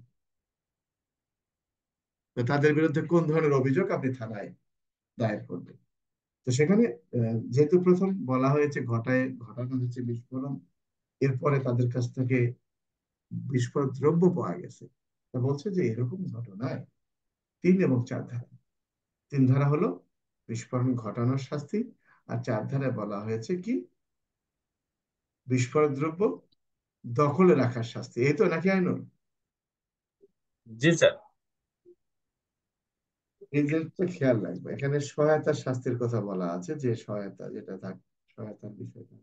বা তাদের বিরুদ্ধে কোন ধরনের অভিযোগ আপনি থানায় দায়ের করবেন? তো সেখানে যেহেতু প্রথম বলা হয়েছে ঘটানো হয়েছে বিস্ফোরণ, এরপরে তাদের কাছ থেকে বিস্ফোরক দ্রব্য পাওয়া গেছে, তা বলছে যে এরকম ঘটনায় 3 এবং 4 ধারা। 3 ধারা হলো বিস্ফোরণ ঘটানোর শাস্তি, আর 4 ধারায় বলা হয়েছে কি, বিস্ফোরক দ্রব্য দখলে রাখার শাস্তি। এই তো নাকি আইনুল? জি স্যার। এই জিনিসটা খেয়াল রাখবে, এখানে সহায়তার শাস্তির কথা বলা আছে, যে সহায়তা যেটা থাক, সহায়তার বিষয়টা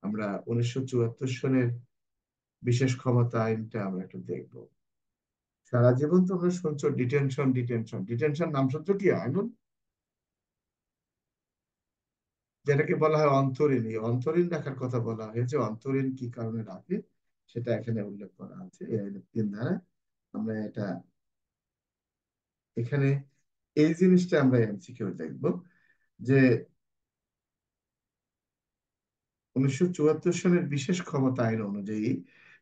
আমরা 1974 সনের বিশেষ ক্ষমতা আইনটা আমরা একটু দেখবো। সারা জীবন তোমরা শুনছো ডিটেনশন ডিটেনশন ডিটেনশন, নাম শুনছো কি আইনুল? যেটাকে বলা হয় অন্তরীণ, এই অন্তরীণ রাখার কথা বলা হয়েছে। অন্তরীণ কি কারণে রাখে সেটা এখানে উল্লেখ করা আছে এই আইনের 3 ধারায়। আমরা এটা এখানে এই জিনিসটা আমরা এমসিকিউ দেখবো যে 1974 সনের বিশেষ ক্ষমতা আইন অনুযায়ী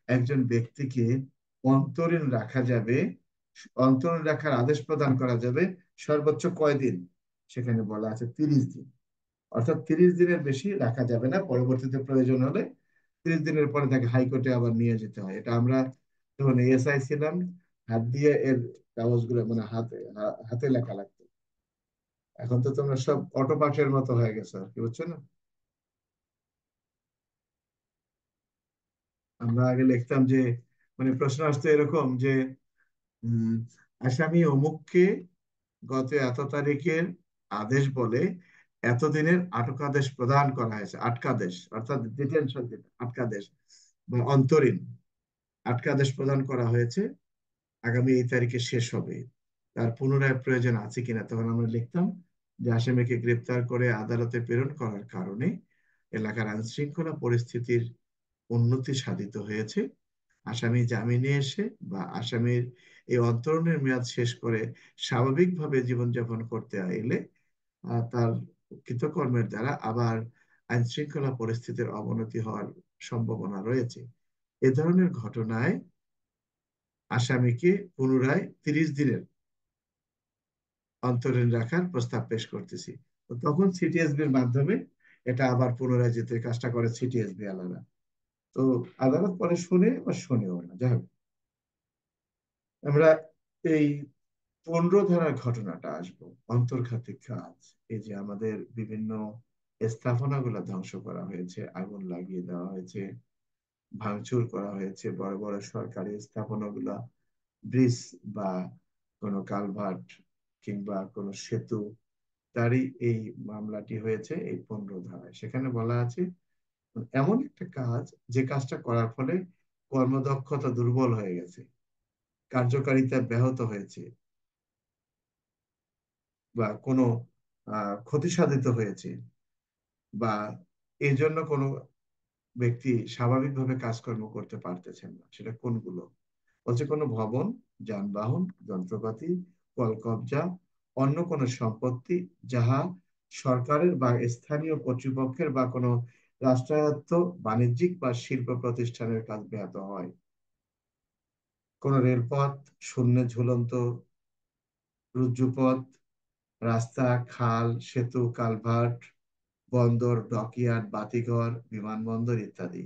একজন ব্যক্তিকে অন্তরীণ রাখা যাবে, অন্তরীণ রাখার আদেশ প্রদান করা যাবে সর্বোচ্চ কয়দিন? সেখানে বলা আছে 30 দিন। অর্থাৎ 30 দিনের বেশি রাখা যাবে না, পরবর্তীতে প্রয়োজন হলে 30 দিনের পরে তাকে হাইকোর্টে আবার নিয়ে যেতে হয়। এটা আমরা যখন এএসআই ছিলাম, হাত দিয়ে এর কাগজগুলো মানে হাতে লেখা লাগতো। এখন তো তোমরা সব অটো পাঠের মতো হয়ে গেছো আর কি, বুঝছো না? আমরা আগে লিখতাম যে, মানে প্রশ্ন আসতো এরকম যে, উম আসামি অমুককে গত এত তারিখের আদেশ বলে এতদিনের আটকাদেশ প্রদান করা হয়েছে। আটকাদেশ অর্থাৎ ডিটেনশন, যেটা আটকাদেশ বা অন্তরীণ আটকাদেশ প্রদান করা হয়েছে, আগামী এই তারিখে শেষ হবে, তার পুনরায় প্রয়োজন আছে কিনা। তখন আমরা লিখতাম যে আসামিকে গ্রেপ্তার করে আদালতে প্রেরণ করার কারণে এলাকার আইন শৃঙ্খলা পরিস্থিতির উন্নতি সাধিত হয়েছে। আসামি জামিনে এসে বা আসামির এই অন্তরণের মেয়াদ শেষ করে স্বাভাবিকভাবে জীবনযাপন করতে এলে তার কৃতকর্মের দ্বারা আবার আইন শৃঙ্খলা পরিস্থিতির অবনতি হওয়ার সম্ভাবনা রয়েছে। এ ধরনের ঘটনায় আসামিকে পুনরায় 30 দিনের অন্তরীণ রাখার প্রস্তাব পেশ করতেছি। তো তখন সিটিএসবির মাধ্যমে এটা আবার পুনরায় যেতে কাজটা করে সিটিএসবি আলাদা। তো আদালত পরে শুনে বা শুনেও না, যাই হোক। আমরা এই 15 ধারার ঘটনাটা আসবো। অন্তর্ঘাতী কাজ, এই যে আমাদের বিভিন্ন স্থাপনাগুলো ধ্বংস করা হয়েছে, আগুন লাগিয়ে দেওয়া হয়েছে, ভাঙচুর করা হয়েছে, বড় বড় সরকারি স্থাপনাগুলা, ব্রিজ বা কোনো কালভার্ট কিংবা কোনো সেতু, তারই এই মামলাটি হয়েছে এই 15 ধারায়। সেখানে বলা আছে এমন একটা কাজ যে কাজটা করার ফলে কর্মদক্ষতা দুর্বল হয়ে গেছে, কার্যকারিতা ব্যাহত হয়েছে, বা কোনো ক্ষতি সাধিত হয়েছে, বা এই জন্য কোনো ব্যক্তি স্বাভাবিকভাবে কাজকর্ম করতে পারতেছেন না, সেটা কোনগুলো? বলছে কোনো ভবন, যানবাহন, যন্ত্রপাতি, কলকবজা, অন্য কোনো সম্পত্তি যাহা সরকারের বা স্থানীয় কর্তৃপক্ষের বা কোনো রাষ্ট্রায়ত্ত বাণিজ্যিক বা শিল্প প্রতিষ্ঠানের কাজ ব্যাহত হয়। কোনো রেলপথ, শূন্য ঝুলন্ত রজ্জুপথ, রাস্তা, খাল, সেতু, কালভার্ট, বন্দর, ডকইয়ার্ড, বাতিঘর, বিমানবন্দর ইত্যাদি।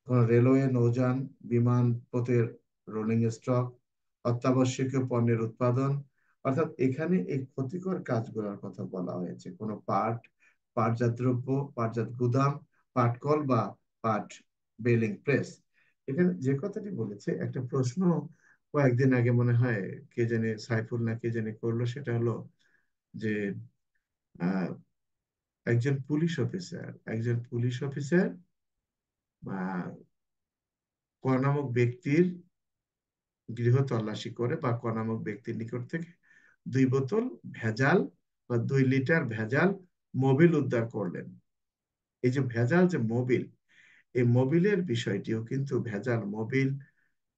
কোন রেলওয়ে, নৌযান, বিমান পথের রোলিং স্টক, অত্যাবশ্যকীয় পণ্যের উৎপাদন। অর্থাৎ এখানে এই ক্ষতিকর কাজগুলোর কথা বলা হয়েছে। কোনো পাটজাত দ্রব্য, পাটজাত গুদাম, পাটকল বা পাট বেলিং প্রেস। এখানে যে কথাটি বলেছে, একটা প্রশ্ন কয়েকদিন আগে মনে হয় কে জানি সাইফুল না কে জানি করলো, সেটা হলো যে আহ, একজন পুলিশ অফিসার ক নামক ব্যক্তির গৃহ তল্লাশি করে বা ক নামক ব্যক্তির নিকট থেকে 2 বোতল ভেজাল বা 2 লিটার ভেজাল মোবিল উদ্ধার করলেন। এই যে ভেজাল যে মোবিল, এই মোবিলের বিষয়টিও কিন্তু ভেজাল মোবিল,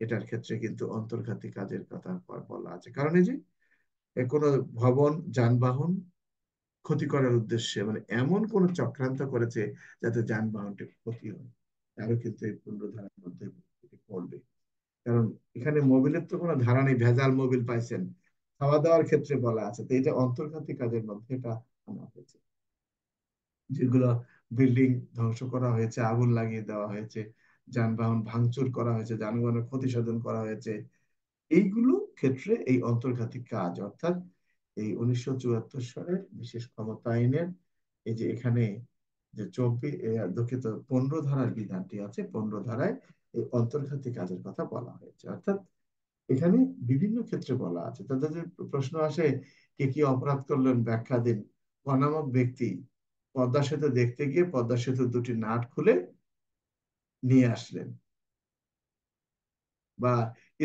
এটার ক্ষেত্রে কিন্তু অন্তর্ঘাতী কাজের কথা বলা আছে। কারণ এই যে কোনো ভবন, যানবাহন ক্ষতি করার উদ্দেশ্যে, মানে এমন কোন চক্রান্ত করেছে যাতে যানবাহনটি ক্ষতি হয়, তারও কিন্তু এই 15 ধারার মধ্যে এটি পড়বে। কারণ এখানে মোবিলের তো কোনো ধারা নেই, ভেজাল মোবিল পাইছেন, খাওয়া দাওয়ার ক্ষেত্রে বলা আছে। তো এটা অন্তর্ঘাতী কাজের মধ্যে এটা আনা হয়েছে। যেগুলো বিল্ডিং ধ্বংস করা হয়েছে, আগুন লাগিয়ে দেওয়া হয়েছে, যানবাহন ভাঙচুর করা হয়েছে, যানবাহনের ক্ষতি সাধন করা হয়েছে, এইগুলো ক্ষেত্রে এই অন্তর্ঘাতী কাজ, অর্থাৎ এই 1974 সালের বিশেষ ক্ষমতা আইনের এই যে এখানে যে 15 ধারার বিধানটি আছে, 15 ধারায় এই অন্তর্ঘাতী কাজের কথা বলা হয়েছে। অর্থাৎ এখানে বিভিন্ন ক্ষেত্রে বলা আছে। তাদের যে প্রশ্ন আসে কে কি অপরাধ করলেন ব্যাখ্যা দিন, ক নামক ব্যক্তি পদ্মা সেতু দেখতে গিয়ে পদ্মা সেতুর 2টি নাট খুলে নিয়ে আসলেন, বা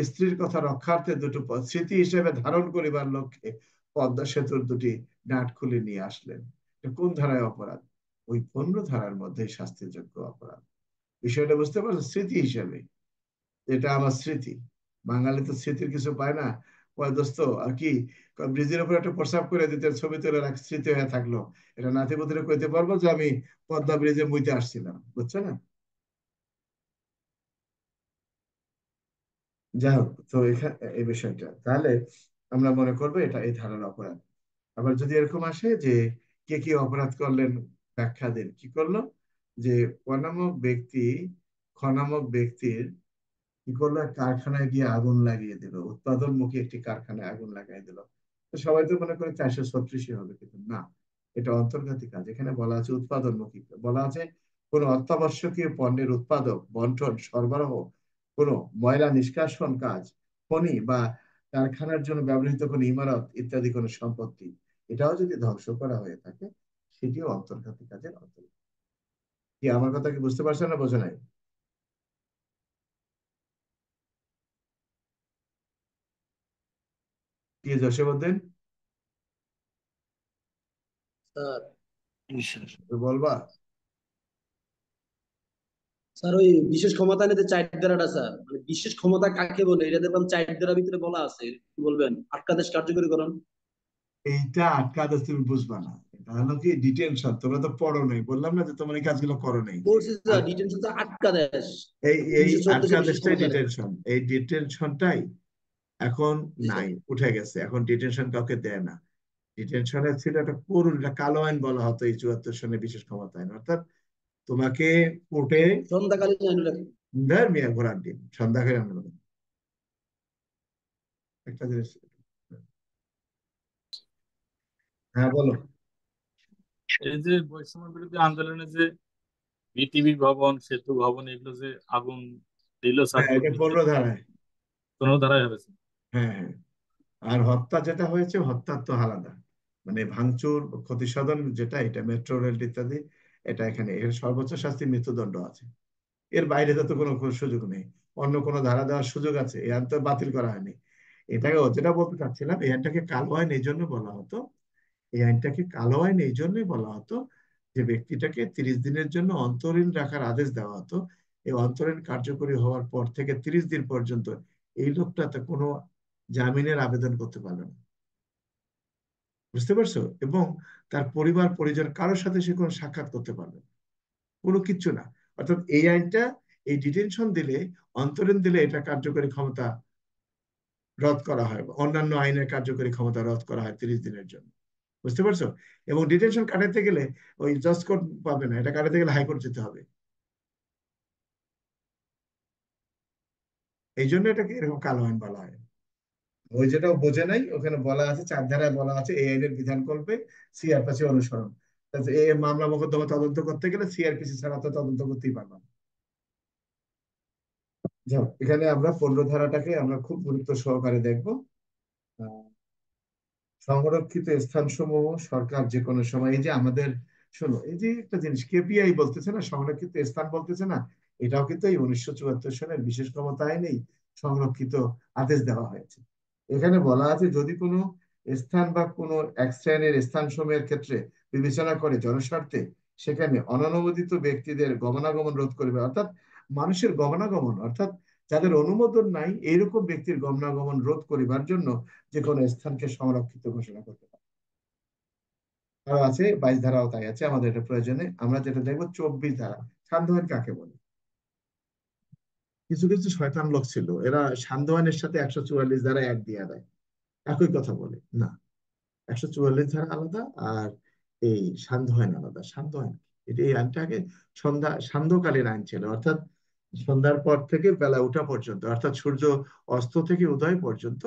স্ত্রীর কথা রক্ষার্থে দুটো স্মৃতি হিসেবে ধারণ করিবার লক্ষ্যে পদ্মা সেতুর 2টি নাট খুলে নিয়ে আসলেন। কোন ধারায় অপরাধ? ওই 15 ধারার মধ্যে শাস্তিযোগ্য অপরাধ। বিষয়টা বুঝতে পারছো? স্মৃতি হিসেবে, এটা আমার স্মৃতি। বাঙালি তো স্মৃতির কিছু পায় না। কয় দোস্ত আর কি, ব্রিজের উপর একটা প্রসাব করে দিতে, ছবি তুলে রাখ, স্মৃতি হয়ে থাকলো। এটা নাতিপুতিরে কইতে পারবো যে আমি পদ্মা ব্রিজে মুইতে আসছিলাম, বুঝছো না? যাই হোক, তো এখানে এই বিষয়টা তাহলে আমরা মনে করবো এটা এই ধারার অপরাধ। আবার যদি এরকম আসে যে কে কি অপরাধ করলেন ব্যাখ্যা দিন, কি করলো? যে ক নামক ব্যক্তি খ নামক ব্যক্তির কি করলো, কারখানায় গিয়ে আগুন লাগিয়ে দিল, উৎপাদনমুখী একটি কারখানায় আগুন লাগিয়ে দিল। তো সবাই তো মনে করে 436 হবে, কিন্তু না, এটা অন্তর্ঘাতী কাজ। এখানে বলা আছে উৎপাদনমুখী, বলা আছে কোন অত্যাবশ্যকীয় পণ্যের উৎপাদক, বন্টন, সরবরাহ, কোন ময়লা নিষ্কাশন কাজ, খনি বা কারখানার জন্য ব্যবহৃত কোনো ইমারত ইত্যাদি কোনো সম্পত্তি, এটাও যদি ধ্বংস করা হয়ে থাকে, সেটিও অন্তর্ঘাতী কাজের অন্তর্গত। কি আমার কথা কি বুঝতে পারছেন না, বোঝা নাই? কি জসীমউদ্দিন, স্যার তো বলবা? স্যার ওই বিশেষ ক্ষমতা নিতে চার ধারাটা স্যার, মানে বিশেষ ক্ষমতা কাকে বলে এটা দেখলাম চার ধারার ভিতরে বলা আছে, কি বলবেন? আটকাদেশ কার্যকরীকরণ। এইটা আটকা দেশ, তুমি বুঝবা না। এটা হলো কি ডিটেনশন, তোমরা তো পড়ো নাই, বললাম না যে তোমার এই কাজগুলো করো নাই। বলছি আর স্যার ডিটেনশন তো আটকাদেশ, এই এই 374 আটকা বিশেষ দেশটাই ক্ষমতা নেই। ডিটেনশন, এই ডিটেনশনটাই এখন জি স্যার। নাই, উঠে গেছে। এখন ডিটেনশন কাউকে দেয় না। ডিটেনশনে ছিল একটা করুণ, একটা কালো আইন বলা হতো এই 74 সনে বিশেষ ক্ষমতা আইন, অর্থাৎ তোমাকে কোর্টে সন্ধ্যাকালীন আইনুল রাখি। ধর মিয়া ঘোরার দিন সন্ধ্যাকালে আন্দোলন, একটা জিনিস। হ্যাঁ বলো। এই যে বৈষম্য বিরোধী আন্দোলনে যে বিটিভি ভবন, সেতু ভবন, এগুলো যে আগুন দিল স্যার হ্যাঁ, এটা কর্তৃত্বের, 15 ধারায়। কোনো ধারায় হবে স্যার? হ্যাঁ হ্যাঁ। আর হত্যা যেটা হয়েছে, হত্যার তো আলাদা, মানে ভাঙচুর, ক্ষতিসাধন যেটা, এটা মেট্রো রেল ইত্যাদি, এটা এখানে এর সর্বোচ্চ শাস্তি মৃত্যুদণ্ড আছে। এর বাইরে তো কোনো সুযোগ নেই। অন্য কোনো ধারা দেওয়ার সুযোগ আছে? এই আইন তো বাতিল করা হয়নি। এটাকে যেটা বলতে চাচ্ছিলাম, এই আইনটাকে কালো আইন এই জন্য বলা হতো, এই আইনটাকে কালো আইন এই জন্যই বলা হতো যে ব্যক্তিটাকে 30 দিনের জন্য অন্তরীণ রাখার আদেশ দেওয়া হতো। এই অন্তরীণ কার্যকরী হওয়ার পর থেকে 30 দিন পর্যন্ত এই লোকটাতে কোনো জামিনের আবেদন করতে পারবে না। বুঝতে পারছো? এবং তার পরিবার পরিজন কারোর সাথে সে কোনো সাক্ষাৎ করতে পারবে না, কোনো কিচ্ছু না। অর্থাৎ এই আইনটা, এই ডিটেনশন দিলে, অন্তরীণ দিলে, এটা কার্যকরী ক্ষমতা রদ করা হয়, অন্যান্য আইনের কার্যকরী ক্ষমতা রদ করা হয় 30 দিনের জন্য। বুঝতে পারছো? এবং ডিটেনশন কাটাতে গেলে ওই জজ কোর্ট পাবে না, এটা কাটাতে গেলে হাইকোর্ট যেতে হবে। এই জন্য এটাকে এরকম কালো আইন বলা হয়। ওই যেটা ও বোঝে নাই, ওখানে বলা আছে 4 ধারায় বলা আছে এই আইনের বিধান করবে সিআরপিসি অনুসরণ। এই মামলা মোকদ্দমা তদন্ত করতে গেলে সিআরপিসি ছাড়া তো তদন্ত করতেই পারবে না। যাও, এখানে আমরা 15 ধারাটাকে আমরা খুব গুরুত্ব সহকারে দেখবো। আহ, সংরক্ষিত স্থানসমূহ সরকার যে কোনো সময়, এই যে আমাদের, শোনো, এই যে একটা জিনিস কেপিআই বলতেছে না, সংরক্ষিত স্থান বলতেছে না, এটাও কিন্তু এই 1974 সনের বিশেষ ক্ষমতা আইনেই সংরক্ষিত আদেশ দেওয়া হয়েছে। এখানে বলা আছে যদি কোনো স্থান বা কোনো এক শ্রেণীর স্থানসমূহের ক্ষেত্রে বিবেচনা করে জনস্বার্থে সেখানে অননুমোদিত ব্যক্তিদের গমনাগমন রোধ করবে, অর্থাৎ মানুষের গমনাগমন, অর্থাৎ যাদের অনুমোদন নাই এইরকম ব্যক্তির গমনাগমন রোধ করিবার জন্য যে কোনো স্থানকে সংরক্ষিত ঘোষণা করতে পারে। আরো আছে 22 ধারাও তাই আছে, আমাদের এটা প্রয়োজনে আমরা যেটা দেখবো 24 ধারা। সান্ধ্যআইন কাকে বলে? কিছু কিছু শয়তান লোক ছিল, এরা সান্ধ্যআইনের সাথে 144 ধারা এক দিয়ে দেয়, একই কথা বলে না। 144 ধারা আলাদা, আর এই সান্ধ্যআইন আলাদা। সান্ধ্যআইন এটা, এই আইনটা আগে সান্ধ্যকালীন আইন ছিল, অর্থাৎ সন্ধ্যার পর থেকে বেলা ওঠা পর্যন্ত, অর্থাৎ সূর্য অস্ত থেকে উদয় পর্যন্ত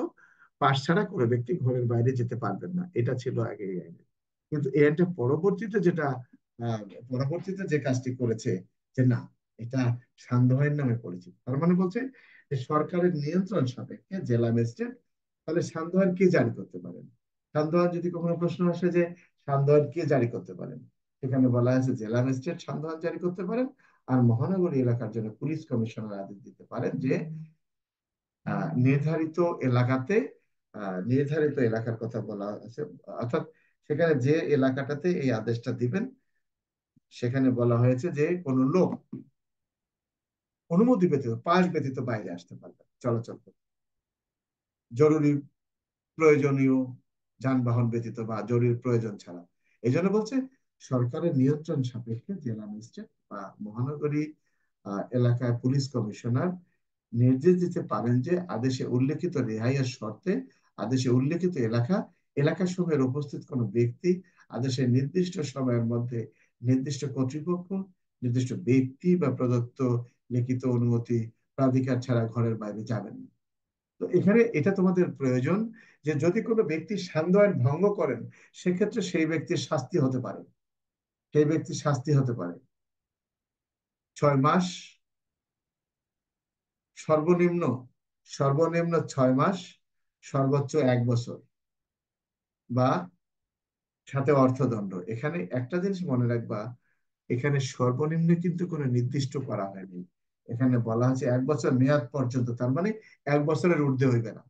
পাশ ছাড়া কোনো ব্যক্তি ঘরের বাইরে যেতে পারবেন না, এটা ছিল আগে এই আইনে। কিন্তু এই আইনটা পরবর্তীতে যেটা, আহ, পরবর্তীতে যে কাজটি করেছে, যে না, এটা সান্ধ্য আইন নামে পরিচিত। তার মানে বলছে যে সরকারের নিয়ন্ত্রণ সাপেক্ষে জেলা ম্যাজিস্ট্রেট তাহলে সান্ধ্য আইন কে জারি করতে পারেন। সান্ধ্য আইন যদি কখনো প্রশ্ন আসে যে সান্ধ্য আইন কে জারি করতে পারেন, সেখানে বলা আছে জেলা ম্যাজিস্ট্রেট সান্ধ্য আইন জারি করতে পারেন। আর মহানগরী এলাকার জন্য পুলিশ কমিশনার আদেশ দিতে পারেন যে নির্ধারিত এলাকাতে, নির্ধারিত এলাকার কথা বলা আছে, অর্থাৎ সেখানে যে এলাকাটাতে এই আদেশটা দিবেন, সেখানে বলা হয়েছে যে কোনো লোক অনুমতি ব্যতীত, পাশ ব্যতীত বাইরে আসতে পারবে না, চলাচল করতে, জরুরি প্রয়োজনীয় যানবাহন ব্যতীত বা জরুরি প্রয়োজন ছাড়া। এই জন্য বলছে সরকারের নিয়ন্ত্রণ সাপেক্ষে জেলা ম্যাজিস্ট্রেট বা মহানগরী এলাকায় পুলিশ কমিশনার নির্দেশ দিতে পারেন যে আদেশে উল্লেখিত রেহাইয়ের শর্তে আদেশে উল্লেখিত এলাকা সমূহের উপস্থিত কোনো ব্যক্তি আদেশের নির্দিষ্ট সময়ের মধ্যে নির্দিষ্ট কর্তৃপক্ষ, নির্দিষ্ট ব্যক্তি বা প্রদত্ত লিখিত অনুমতি প্রাধিকার ছাড়া ঘরের বাইরে যাবেন না। তো এখানে এটা তোমাদের প্রয়োজন যে যদি কোনো ব্যক্তি সান্ধ্য আইন ভঙ্গ করেন, সেক্ষেত্রে সেই ব্যক্তির শাস্তি হতে পারে। সেই ব্যক্তির শাস্তি হতে পারে 6 মাস, সর্বনিম্ন সর্বনিম্ন 6 মাস, সর্বোচ্চ 1 বছর, বা সাথে অর্থদণ্ড। এখানে একটা জিনিস মনে রাখবা, এখানে সর্বনিম্ন কিন্তু কোনো নির্দিষ্ট করা হয়নি। এখানে বলা হয়েছে 1 বছর মেয়াদ পর্যন্ত, তার মানে 1 বছরের ঊর্ধ্বে হইবে না।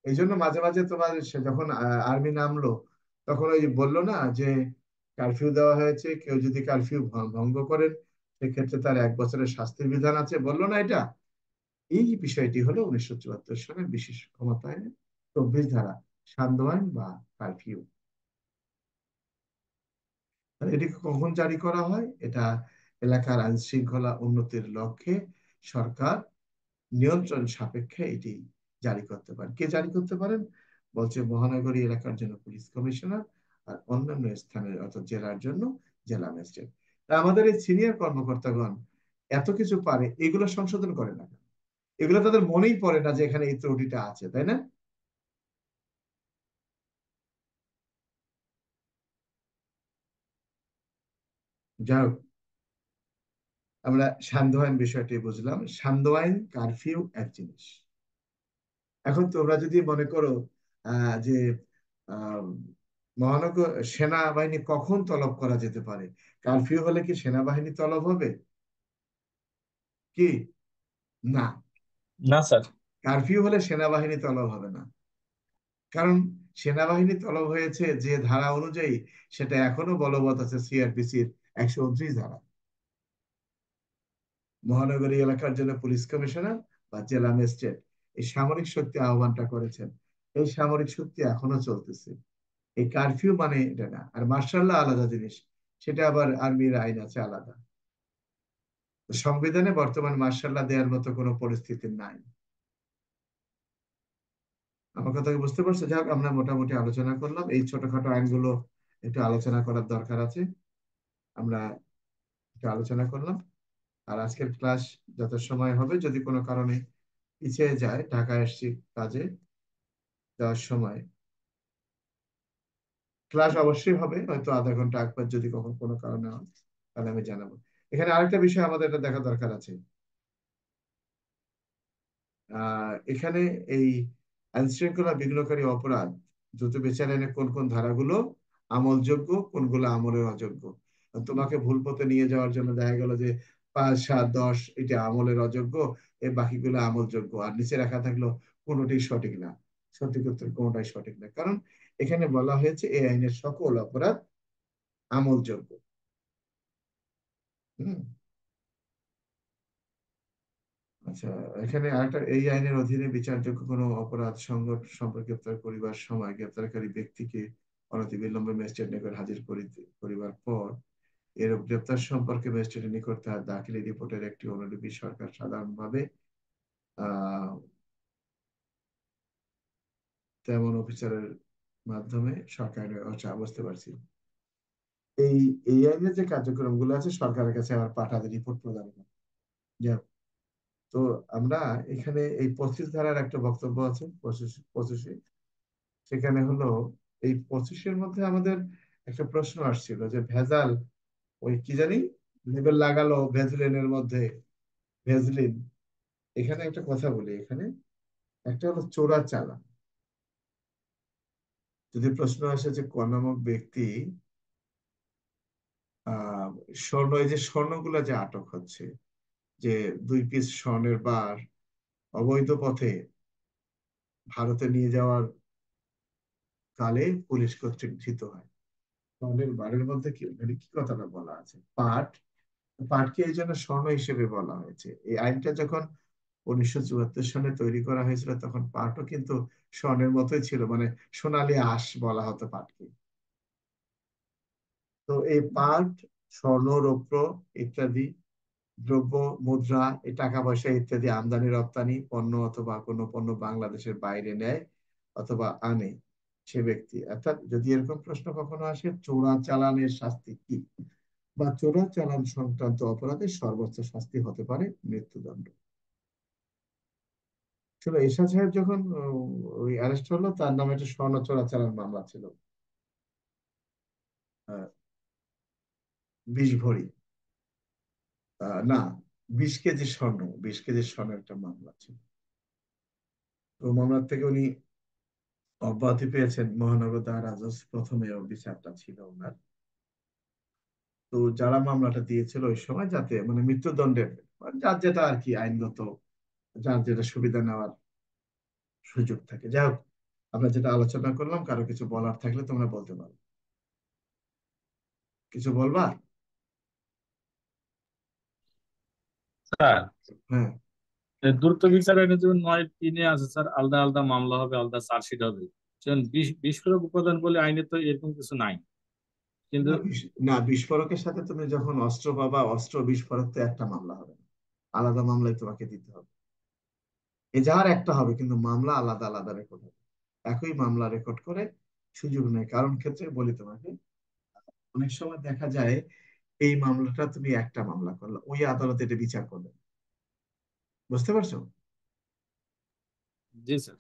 এই জন্য মাঝে মাঝে তোমার সে যখন আর্মি নামলো, তখন ওই বললো না যে কারফিউ দেওয়া হয়েছে, কেউ যদি কারফিউ ভঙ্গ করেন সেক্ষেত্রে তার 1 বছরের শাস্তির বিধান আছে, বললো না এটা? এই বিষয়টি হলো 1974 সালের বিশেষ ক্ষমতা আইনের 24 ধারা, সান্ধ্য আইন বা কারফিউ। আর এটিকে কখন জারি করা হয়? এটা এলাকার আইন শৃঙ্খলা উন্নতির লক্ষ্যে সরকার নিয়ন্ত্রণ সাপেক্ষে এটি জারি করতে পারেন। কে জারি করতে পারেন? বলছে মহানগরী এলাকার জন্য পুলিশ কমিশনার, আর অন্যান্য স্থানের অর্থাৎ জেলার জন্য জেলা ম্যাজিস্ট্রেট। তা আমাদের এই সিনিয়র কর্মকর্তাগণ এত কিছু পারে, এগুলো সংশোধন করে না কেন? এগুলো তাদের মনেই পড়ে না যে এখানে এই ত্রুটিটা আছে, তাই না? যাই হোক, আমরা সান্ধ্য আইন বিষয়টি বুঝলাম। সান্ধ্য আইন কারফিউ এক জিনিস। এখন তোমরা যদি মনে করো যে আহ, মহানগর সেনাবাহিনী কখন তলব করা যেতে পারে, কারফিউ হলে কি সেনাবাহিনী তলব হবে কি? না, না স্যার। কারফিউ হলে সেনাবাহিনী তলব হবে না। কারণ সেনাবাহিনী তলব হয়েছে যে ধারা অনুযায়ী, সেটা এখনো বলবৎ আছে, সিআরপিসির 129 ধারা। মহানগরী এলাকার জন্য পুলিশ কমিশনার বা জেলা ম্যাজিস্ট্রেট এই সামরিক শক্তি আহ্বানটা করেছেন। এই সামরিক শক্তি এখনো চলতেছে। এই কারফিউ মানে এটা না। আর মার্শাল ল আলাদা জিনিস, সেটা আবার আর্মির আইন আছে আলাদা। সংবিধানে বর্তমান মার্শাল ল দেওয়ার মতো কোনো পরিস্থিতি নাই। আমার কথা কি বুঝতে পারছো? যাক, আমরা মোটামুটি আলোচনা করলাম। এই ছোটখাটো আইনগুলো একটু আলোচনা করার দরকার আছে, আমরা একটু আলোচনা করলাম। আর আজকের ক্লাস যত সময় হবে, যদি কোনো কারণে পিছিয়ে যায়, ঢাকায় আসছি কাজে যাওয়ার সময়, ক্লাস অবশ্যই হবে, হয়তো আধা ঘন্টা একবার যদি কখন কোনো কারণে হয়, তাহলে আমি জানাবো। এখানে আরেকটা বিষয় আমাদের এটা দেখা দরকার আছে। এখানে এই আইন শৃঙ্খলা বিঘ্নকারী অপরাধ দ্রুত বিচার আইনে কোন কোন ধারাগুলো আমলযোগ্য, কোনগুলো আমলের অযোগ্য। তোমাকে ভুল পথে নিয়ে যাওয়ার জন্য দেখা গেল যে 5, 7, 10 এটা আমলের অযোগ্য, এই বাকিগুলো আমলযোগ্য, আর নিচে রাখা থাকলো কোনোটাই সঠিক না। সঠিক উত্তর কোনোটাই সঠিক না, কারণ এখানে বলা হয়েছে এই আইনের সকল অপরাধ আমলযোগ্য। হম। আচ্ছা, এখানে আরেকটা, এই আইনের অধীনে বিচারযোগ্য কোনো অপরাধ সংগঠন সম্পর্কে গ্রেপ্তার করিবার সময় গ্রেপ্তারকারী ব্যক্তিকে অনতিবিলম্বে ম্যাজিস্ট্রেট নিকট হাজির করিবার পর এরূপ গ্রেপ্তার সম্পর্কে ম্যাজিস্ট্রেটের নিকট তাহার দাখিলি রিপোর্টের একটি অনুলিপি সরকার সাধারণভাবে আহ তেমন অফিসারের মাধ্যমে সরকারের, আচ্ছা বুঝতে পারছি। এই এই আইনের যে কার্যক্রম গুলো আছে, সরকারের কাছে আবার পাঠাতে, রিপোর্ট প্রদান করে। যাই হোক, তো আমরা এখানে এই 25 ধারার একটা বক্তব্য আছে, 25 সেখানে হলো এই 25-এর মধ্যে আমাদের একটা প্রশ্ন আসছিল যে ভেজাল, ওই কি জানি লেবেল লাগালো ভেজলিনের মধ্যে, ভেজলিন। এখানে একটা কথা বলি, এখানে একটা হলো চোরা চালান। যদি প্রশ্ন আসে যে কোন নামক ব্যক্তি আহ স্বর্ণ, এই যে স্বর্ণগুলা যে আটক হচ্ছে, যে 2 পিস স্বর্ণের বার অবৈধ পথে ভারতে নিয়ে যাওয়ার কালে পুলিশ কর্তৃক ধৃত হয়। স্বর্ণের বারের মধ্যে কি, মানে কি কথাটা বলা আছে? পাট। পাটকে এই জন্য স্বর্ণ হিসেবে বলা হয়েছে। এই আইনটা যখন 1974 সালে তৈরি করা হয়েছিল, তখন পাটও কিন্তু স্বর্ণের মতোই ছিল, মানে সোনালী আঁশ বলা হতো পাটকে। তো এই পাট, স্বর্ণ, রৌপ্য ইত্যাদি দ্রব্য, মুদ্রা, এই টাকা পয়সা ইত্যাদি আমদানি রপ্তানি পণ্য অথবা কোনো পণ্য বাংলাদেশের বাইরে নেয় অথবা আনে সে ব্যক্তি, অর্থাৎ যদি এরকম প্রশ্ন কখনো আসে, চোরা চালানের শাস্তি কি, বা চোরা চালান সংক্রান্ত অপরাধের সর্বোচ্চ শাস্তি হতে পারে মৃত্যুদণ্ড। শোনো, এরশাদ সাহেব যখন ওই অ্যারেস্ট হলো, তার নামে একটা স্বর্ণ চোরাচালান মামলা ছিল, 20 ভরি, না, 20 কেজি স্বর্ণ, 20 কেজি স্বর্ণের একটা মামলা ছিল। তো মামলার থেকে উনি অব্যাহতি পেয়েছেন, মহানগর দায়রা জজ প্রথমে ওর বিচারটা ছিল ওনার। তো যারা মামলাটা দিয়েছিল ওই সময়, যাতে মানে মৃত্যুদণ্ডের, মানে যার যেটা আর কি আইনগত, যার যেটা সুবিধা নেওয়ার সুযোগ থাকে। যাই হোক, আমরা যেটা আলোচনা করলাম, কারো কিছু বলার থাকলে তোমরা বলতে পারো। কিছু বলবা? স্যার, হ্যাঁ। দ্রুত বিচার আইনে যেমন 9(3) আছে স্যার, আলাদা আলাদা মামলা হবে, আলাদা চার্জশিট হবে। যেমন বিস্ফোরক উপাদান বলে আইনে তো এরকম কিছু নাই, কিন্তু না, বিস্ফোরকের সাথে তুমি যখন অস্ত্র পাবা, অস্ত্র বিস্ফোরক তো একটা মামলা হবে না, আলাদা মামলায় তোমাকে দিতে হবে। এজাহার একটা হবে, কিন্তু মামলা আলাদা আলাদা রেকর্ড হবে। একই মামলা রেকর্ড করে সুযোগ নেই। কারণ ক্ষেত্রে বলি তোমাকে, অনেক সময় দেখা যায় এই মামলাটা তুমি একটা মামলা করলে, ওই আদালতে এটা বিচার করবে না। বুঝতে পারছো? জি স্যার।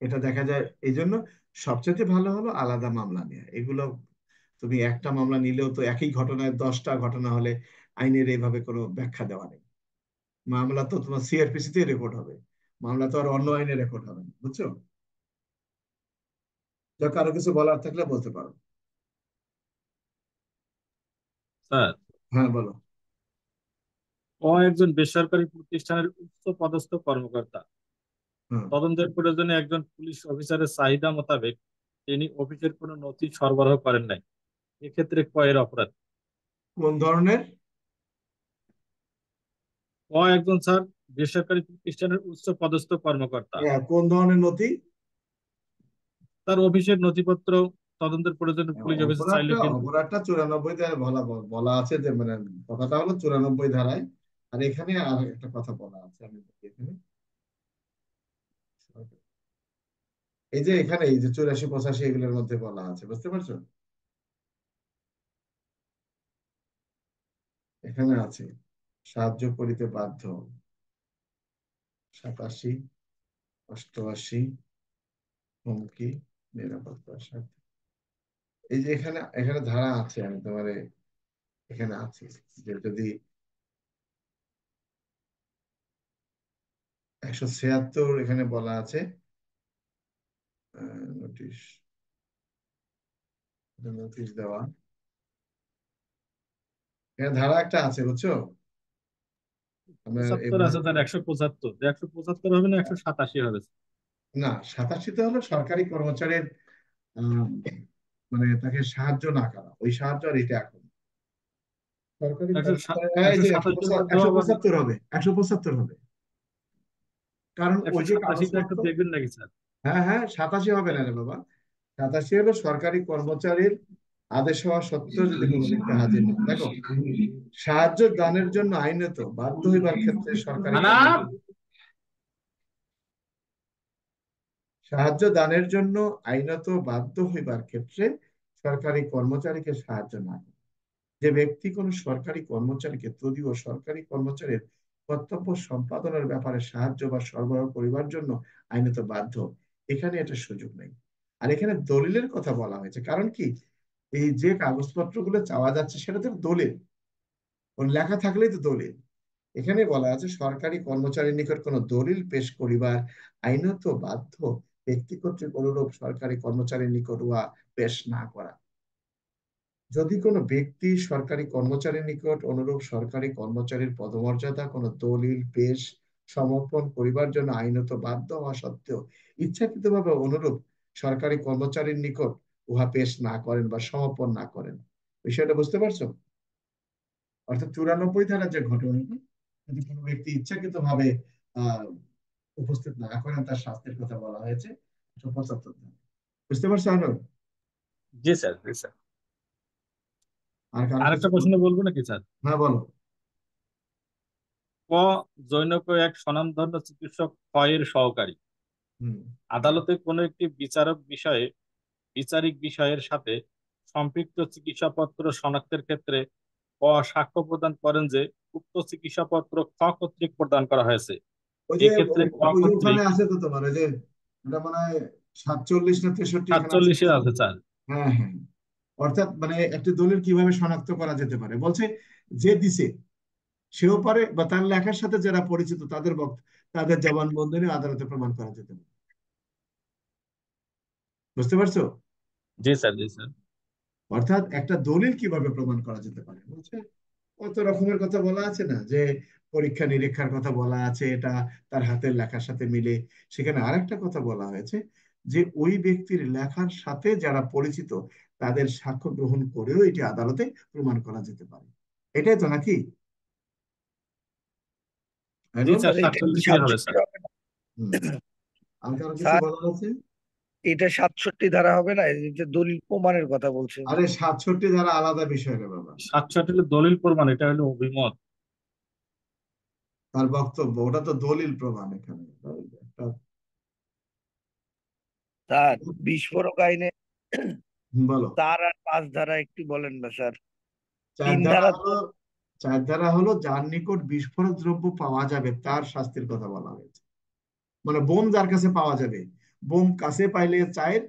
এটা দেখা যায়। এই জন্য সবচেয়ে ভালো হলো আলাদা মামলা নেওয়া। এগুলো তুমি একটা মামলা নিলেও তো একই ঘটনায় 10টা ঘটনা হলে আইনের এইভাবে কোনো ব্যাখ্যা দেওয়া নেই। মামলা তো তোমার সিআরপিসি তে রেকর্ড হবে, মামলা তো আর অন্য আইনে রেকর্ড হবে না। বুঝছো? যা, কারো কিছু বলার থাকলে বলতে পারো। স্যার, হ্যাঁ, বলো। একজন বেসরকারি প্রতিষ্ঠানের উচ্চ পদস্থ কর্মকর্তা। হ্যাঁ। তদন্তের প্রয়োজনে একজন পুলিশ অফিসারের চাহিদা মোতাবেক তিনি অফিসের কোনো নথি সরবরাহ করেন নাই। এক্ষেত্রে এর অপরাধ। কোন ধরনের? একজন স্যার বেসরকারি প্রতিষ্ঠানের উচ্চ পদস্থ কর্মকর্তা, কোন ধরনের নথি? তার অফিসের নথিপত্র তদন্তের প্রয়োজনে পুলিশ অফিসার চাইলে অপরাধটা কিন্তু। অপরাধটা 94 ধারায় বলা বলা আছে, যে মানে কথাটা হলো 94 ধারায়। আর এখানে আর একটা কথা বলা আছে, আমি বলি এখানে, এই যে এখানে এই যে 84 85 এগুলোর মধ্যে বলা আছে, বুঝতে পারছো? এখানে আছে সাহায্য করিতে বাধ্য, 87, 88, হুমকি, নিরাপত্তার স্বার্থে। এই যে এখানে এখানে ধারা আছে, আমি তোমার এখানে আছে, যে যদি 176 এখানে বলা আছে, নোটিশ, নোটিশ দেওয়া, এখানে ধারা একটা আছে, বুঝছো? আমরা এই 75 আছে স্যার, 175, 175 হবে না 187 হবে স্যার? না, 87তে হলো সরকারি কর্মচারীর আহ, মানে তাকে সাহায্য না করা, ওই সাহায্য আর এটা এখন সরকারি কর্মচারী, এই একশো যে সাতাশির মধ্যে একশো আবার পঁচাত্তর হবে, 175 হবে। কারণ ওই যে 187টা একটু কাগজপত্র, দেখবেন নাকি স্যার? হ্যাঁ হ্যাঁ, 87 হবে না রে বাবা। 87 হলো সরকারি কর্মচারীর আদেশ হওয়া সত্ত্বেও যদি কোনো ব্যক্তি হাজির না, দেখো, সাহায্য দানের জন্য আইনত বাধ্য হইবার ক্ষেত্রে সরকারি আনাপ। কর্মচারী, সাহায্য দানের জন্য আইনত বাধ্য হইবার ক্ষেত্রে সরকারি কর্মচারীকে সাহায্য না করে। যে ব্যক্তি কোনো সরকারি কর্মচারীকে তদীয় সরকারি কর্মচারীর কর্তব্য সম্পাদনের ব্যাপারে সাহায্য বা সরবরাহ করিবার জন্য আইনত বাধ্য, এখানে এটা সুযোগ নেই। আর এখানে দলিলের কথা বলা হয়েছে, কারণ কি, এই যে কাগজপত্রগুলো চাওয়া যাচ্ছে সেটা তো দলিল, ওর লেখা থাকলেই তো দলিল। এখানে বলা আছে সরকারি কর্মচারীর নিকট কোনো দলিল পেশ করিবার আইনত বাধ্য ব্যক্তি কর্তৃক অনুরূপ সরকারি কর্মচারীর নিকট উহা পেশ না করা। যদি কোনো ব্যক্তি সরকারি কর্মচারীর নিকট অনুরূপ সরকারি কর্মচারীর পদমর্যাদা কোনো দলিল পেশ সমর্পণ করিবার জন্য আইনত বাধ্য হওয়া সত্ত্বেও ইচ্ছাকৃতভাবে অনুরূপ সরকারি কর্মচারীর নিকট উহা পেশ না করেন বা সমর্পণ না করেন, বিষয়টা বুঝতে পারছো? অর্থাৎ 94 ধারা যে ঘটনাটি, যদি কোনো ব্যক্তি ইচ্ছাকৃতভাবে আহ উপস্থিত না করেন, তার শাস্তির কথা বলা হয়েছে 175 ধারা। বুঝতে পারছো আনন্দ? জি স্যার, জি স্যার। আর কারো কিছু আরেকটা প্রশ্ন বলবো নাকি স্যার? হ্যাঁ, বলো। ক জনৈক এক স্বনামধন্য চিকিৎসক এর সহকারী হুম। আদালতে কোনো একটি বিচারিক বিষয়ের সাথে সম্পৃক্ত চিকিৎসাপত্র শনাক্তের ক্ষেত্রে সাক্ষ্য প্রদান করেন যে উক্ত চিকিৎসাপত্র কর্তৃক প্রদান করা হয়েছে। ওই যে এক্ষেত্রে ওই যে ক্ষেত্রে ওখানে আছে তো তোমার ওই যে এটা মনে হয় 47 না 63 এখানে আছে। 47-এ আছে স্যার। হ্যাঁ হ্যাঁ। অর্থাৎ মানে একটি দলিল কিভাবে শনাক্ত করা যেতে পারে বলছে, যে দিছে সেও পারে বা তার লেখার সাথে যারা পরিচিত তাদের জবানবন্দি আদালতে প্রমাণ করা যেতে পারে। বুঝতে পারছো? জি স্যার, জি স্যার। অর্থাৎ একটা দলিল কিভাবে প্রমাণ করা যেতে পারে বলছে, কত রকমের কথা বলা আছে না, যে পরীক্ষা নিরীক্ষার কথা বলা আছে, এটা তার হাতের লেখার সাথে মিলে। সেখানে আরেকটা কথা বলা হয়েছে, যে ওই ব্যক্তির লেখার সাথে যারা পরিচিত তাদের সাক্ষ্য গ্রহণ করেও এটি আদালতে প্রমাণ করা যেতে পারে। এটাই তো নাকি জি আইনুল? স্যার, স্যার এটা কি 47-এ হবে 67 স্যার। হবে না? হুম। আর কারো কিছু স্যার বলার আছে? এটা 67 ধারা হবে না, এই যে দলিল প্রমাণের কথা বলছেন? আরে 67 ধারা আলাদা বিষয় রে বাবা। 67 হলো দলিল প্রমাণ, এটা হলো অভিমত। তার বক্তব্য, ওটা তো দলিল প্রমাণ এখানে। স্যার বিস্ফোরক আইনে বলো। 4 আর 5 ধারা একটু বলেন না স্যার। চার 3 ধারা ধারা তো হলো চার ধারা হলো যার নিকট বিস্ফোরক দ্রব্য পাওয়া যাবে তার শাস্তির কথা বলা হয়েছে। মানে বোম যার কাছে পাওয়া যাবে, বোম কাছে পাইলে 4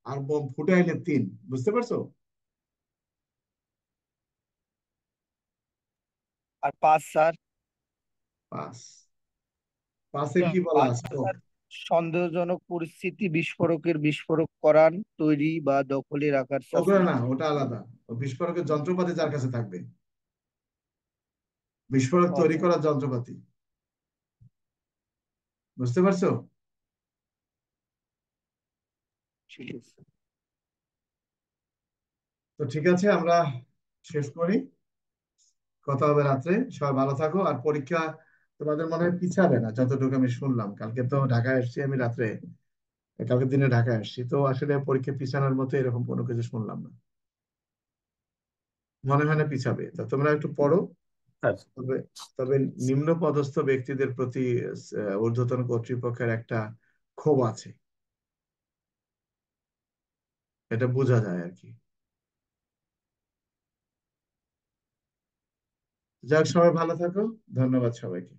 আর বোম ফুটাইলে 3। বুঝতে পারছো? আর 5 স্যার? 5। 5-এ কি বলা 5 আছে তো? স্যার সন্দেহজনক পরিস্থিতি বিস্ফোরকের বিস্ফোরক করান, তৈরি বা দখলে রাখার ওগুলো শাস্তি। না, ওটা আলাদা। ও বিস্ফোরকের যন্ত্রপাতি যার কাছে থাকবে, বিস্ফোরক তৈরি আচ্ছা করার যন্ত্রপাতি। বুঝতে পারছো? ঠিক আছে। তো ঠিক আছে, আমরা শেষ করি। কথা হবে রাত্রে। সবাই ভালো থাকো। আর পরীক্ষা তোমাদের মনে হয় পিছাবে না, যতটুকু আমি শুনলাম। কালকে তো ঢাকায় আসছি আমি রাত্রে, কালকের দিনে ঢাকায় আসছি, তো আসলে পরীক্ষা পিছানোর মতো এরকম কোনো কিছু শুনলাম না। মনে হয় না পিছাবে। তো তোমরা একটু পড়ো। স্যার, তবে তবে নিম্ন পদস্থ ব্যক্তিদের প্রতি ঊর্ধ্বতন কর্তৃপক্ষের একটা ক্ষোভ আছে, এটা বোঝা যায় আর কি। যাক, সবাই ভালো থাকো। ধন্যবাদ সবাইকে।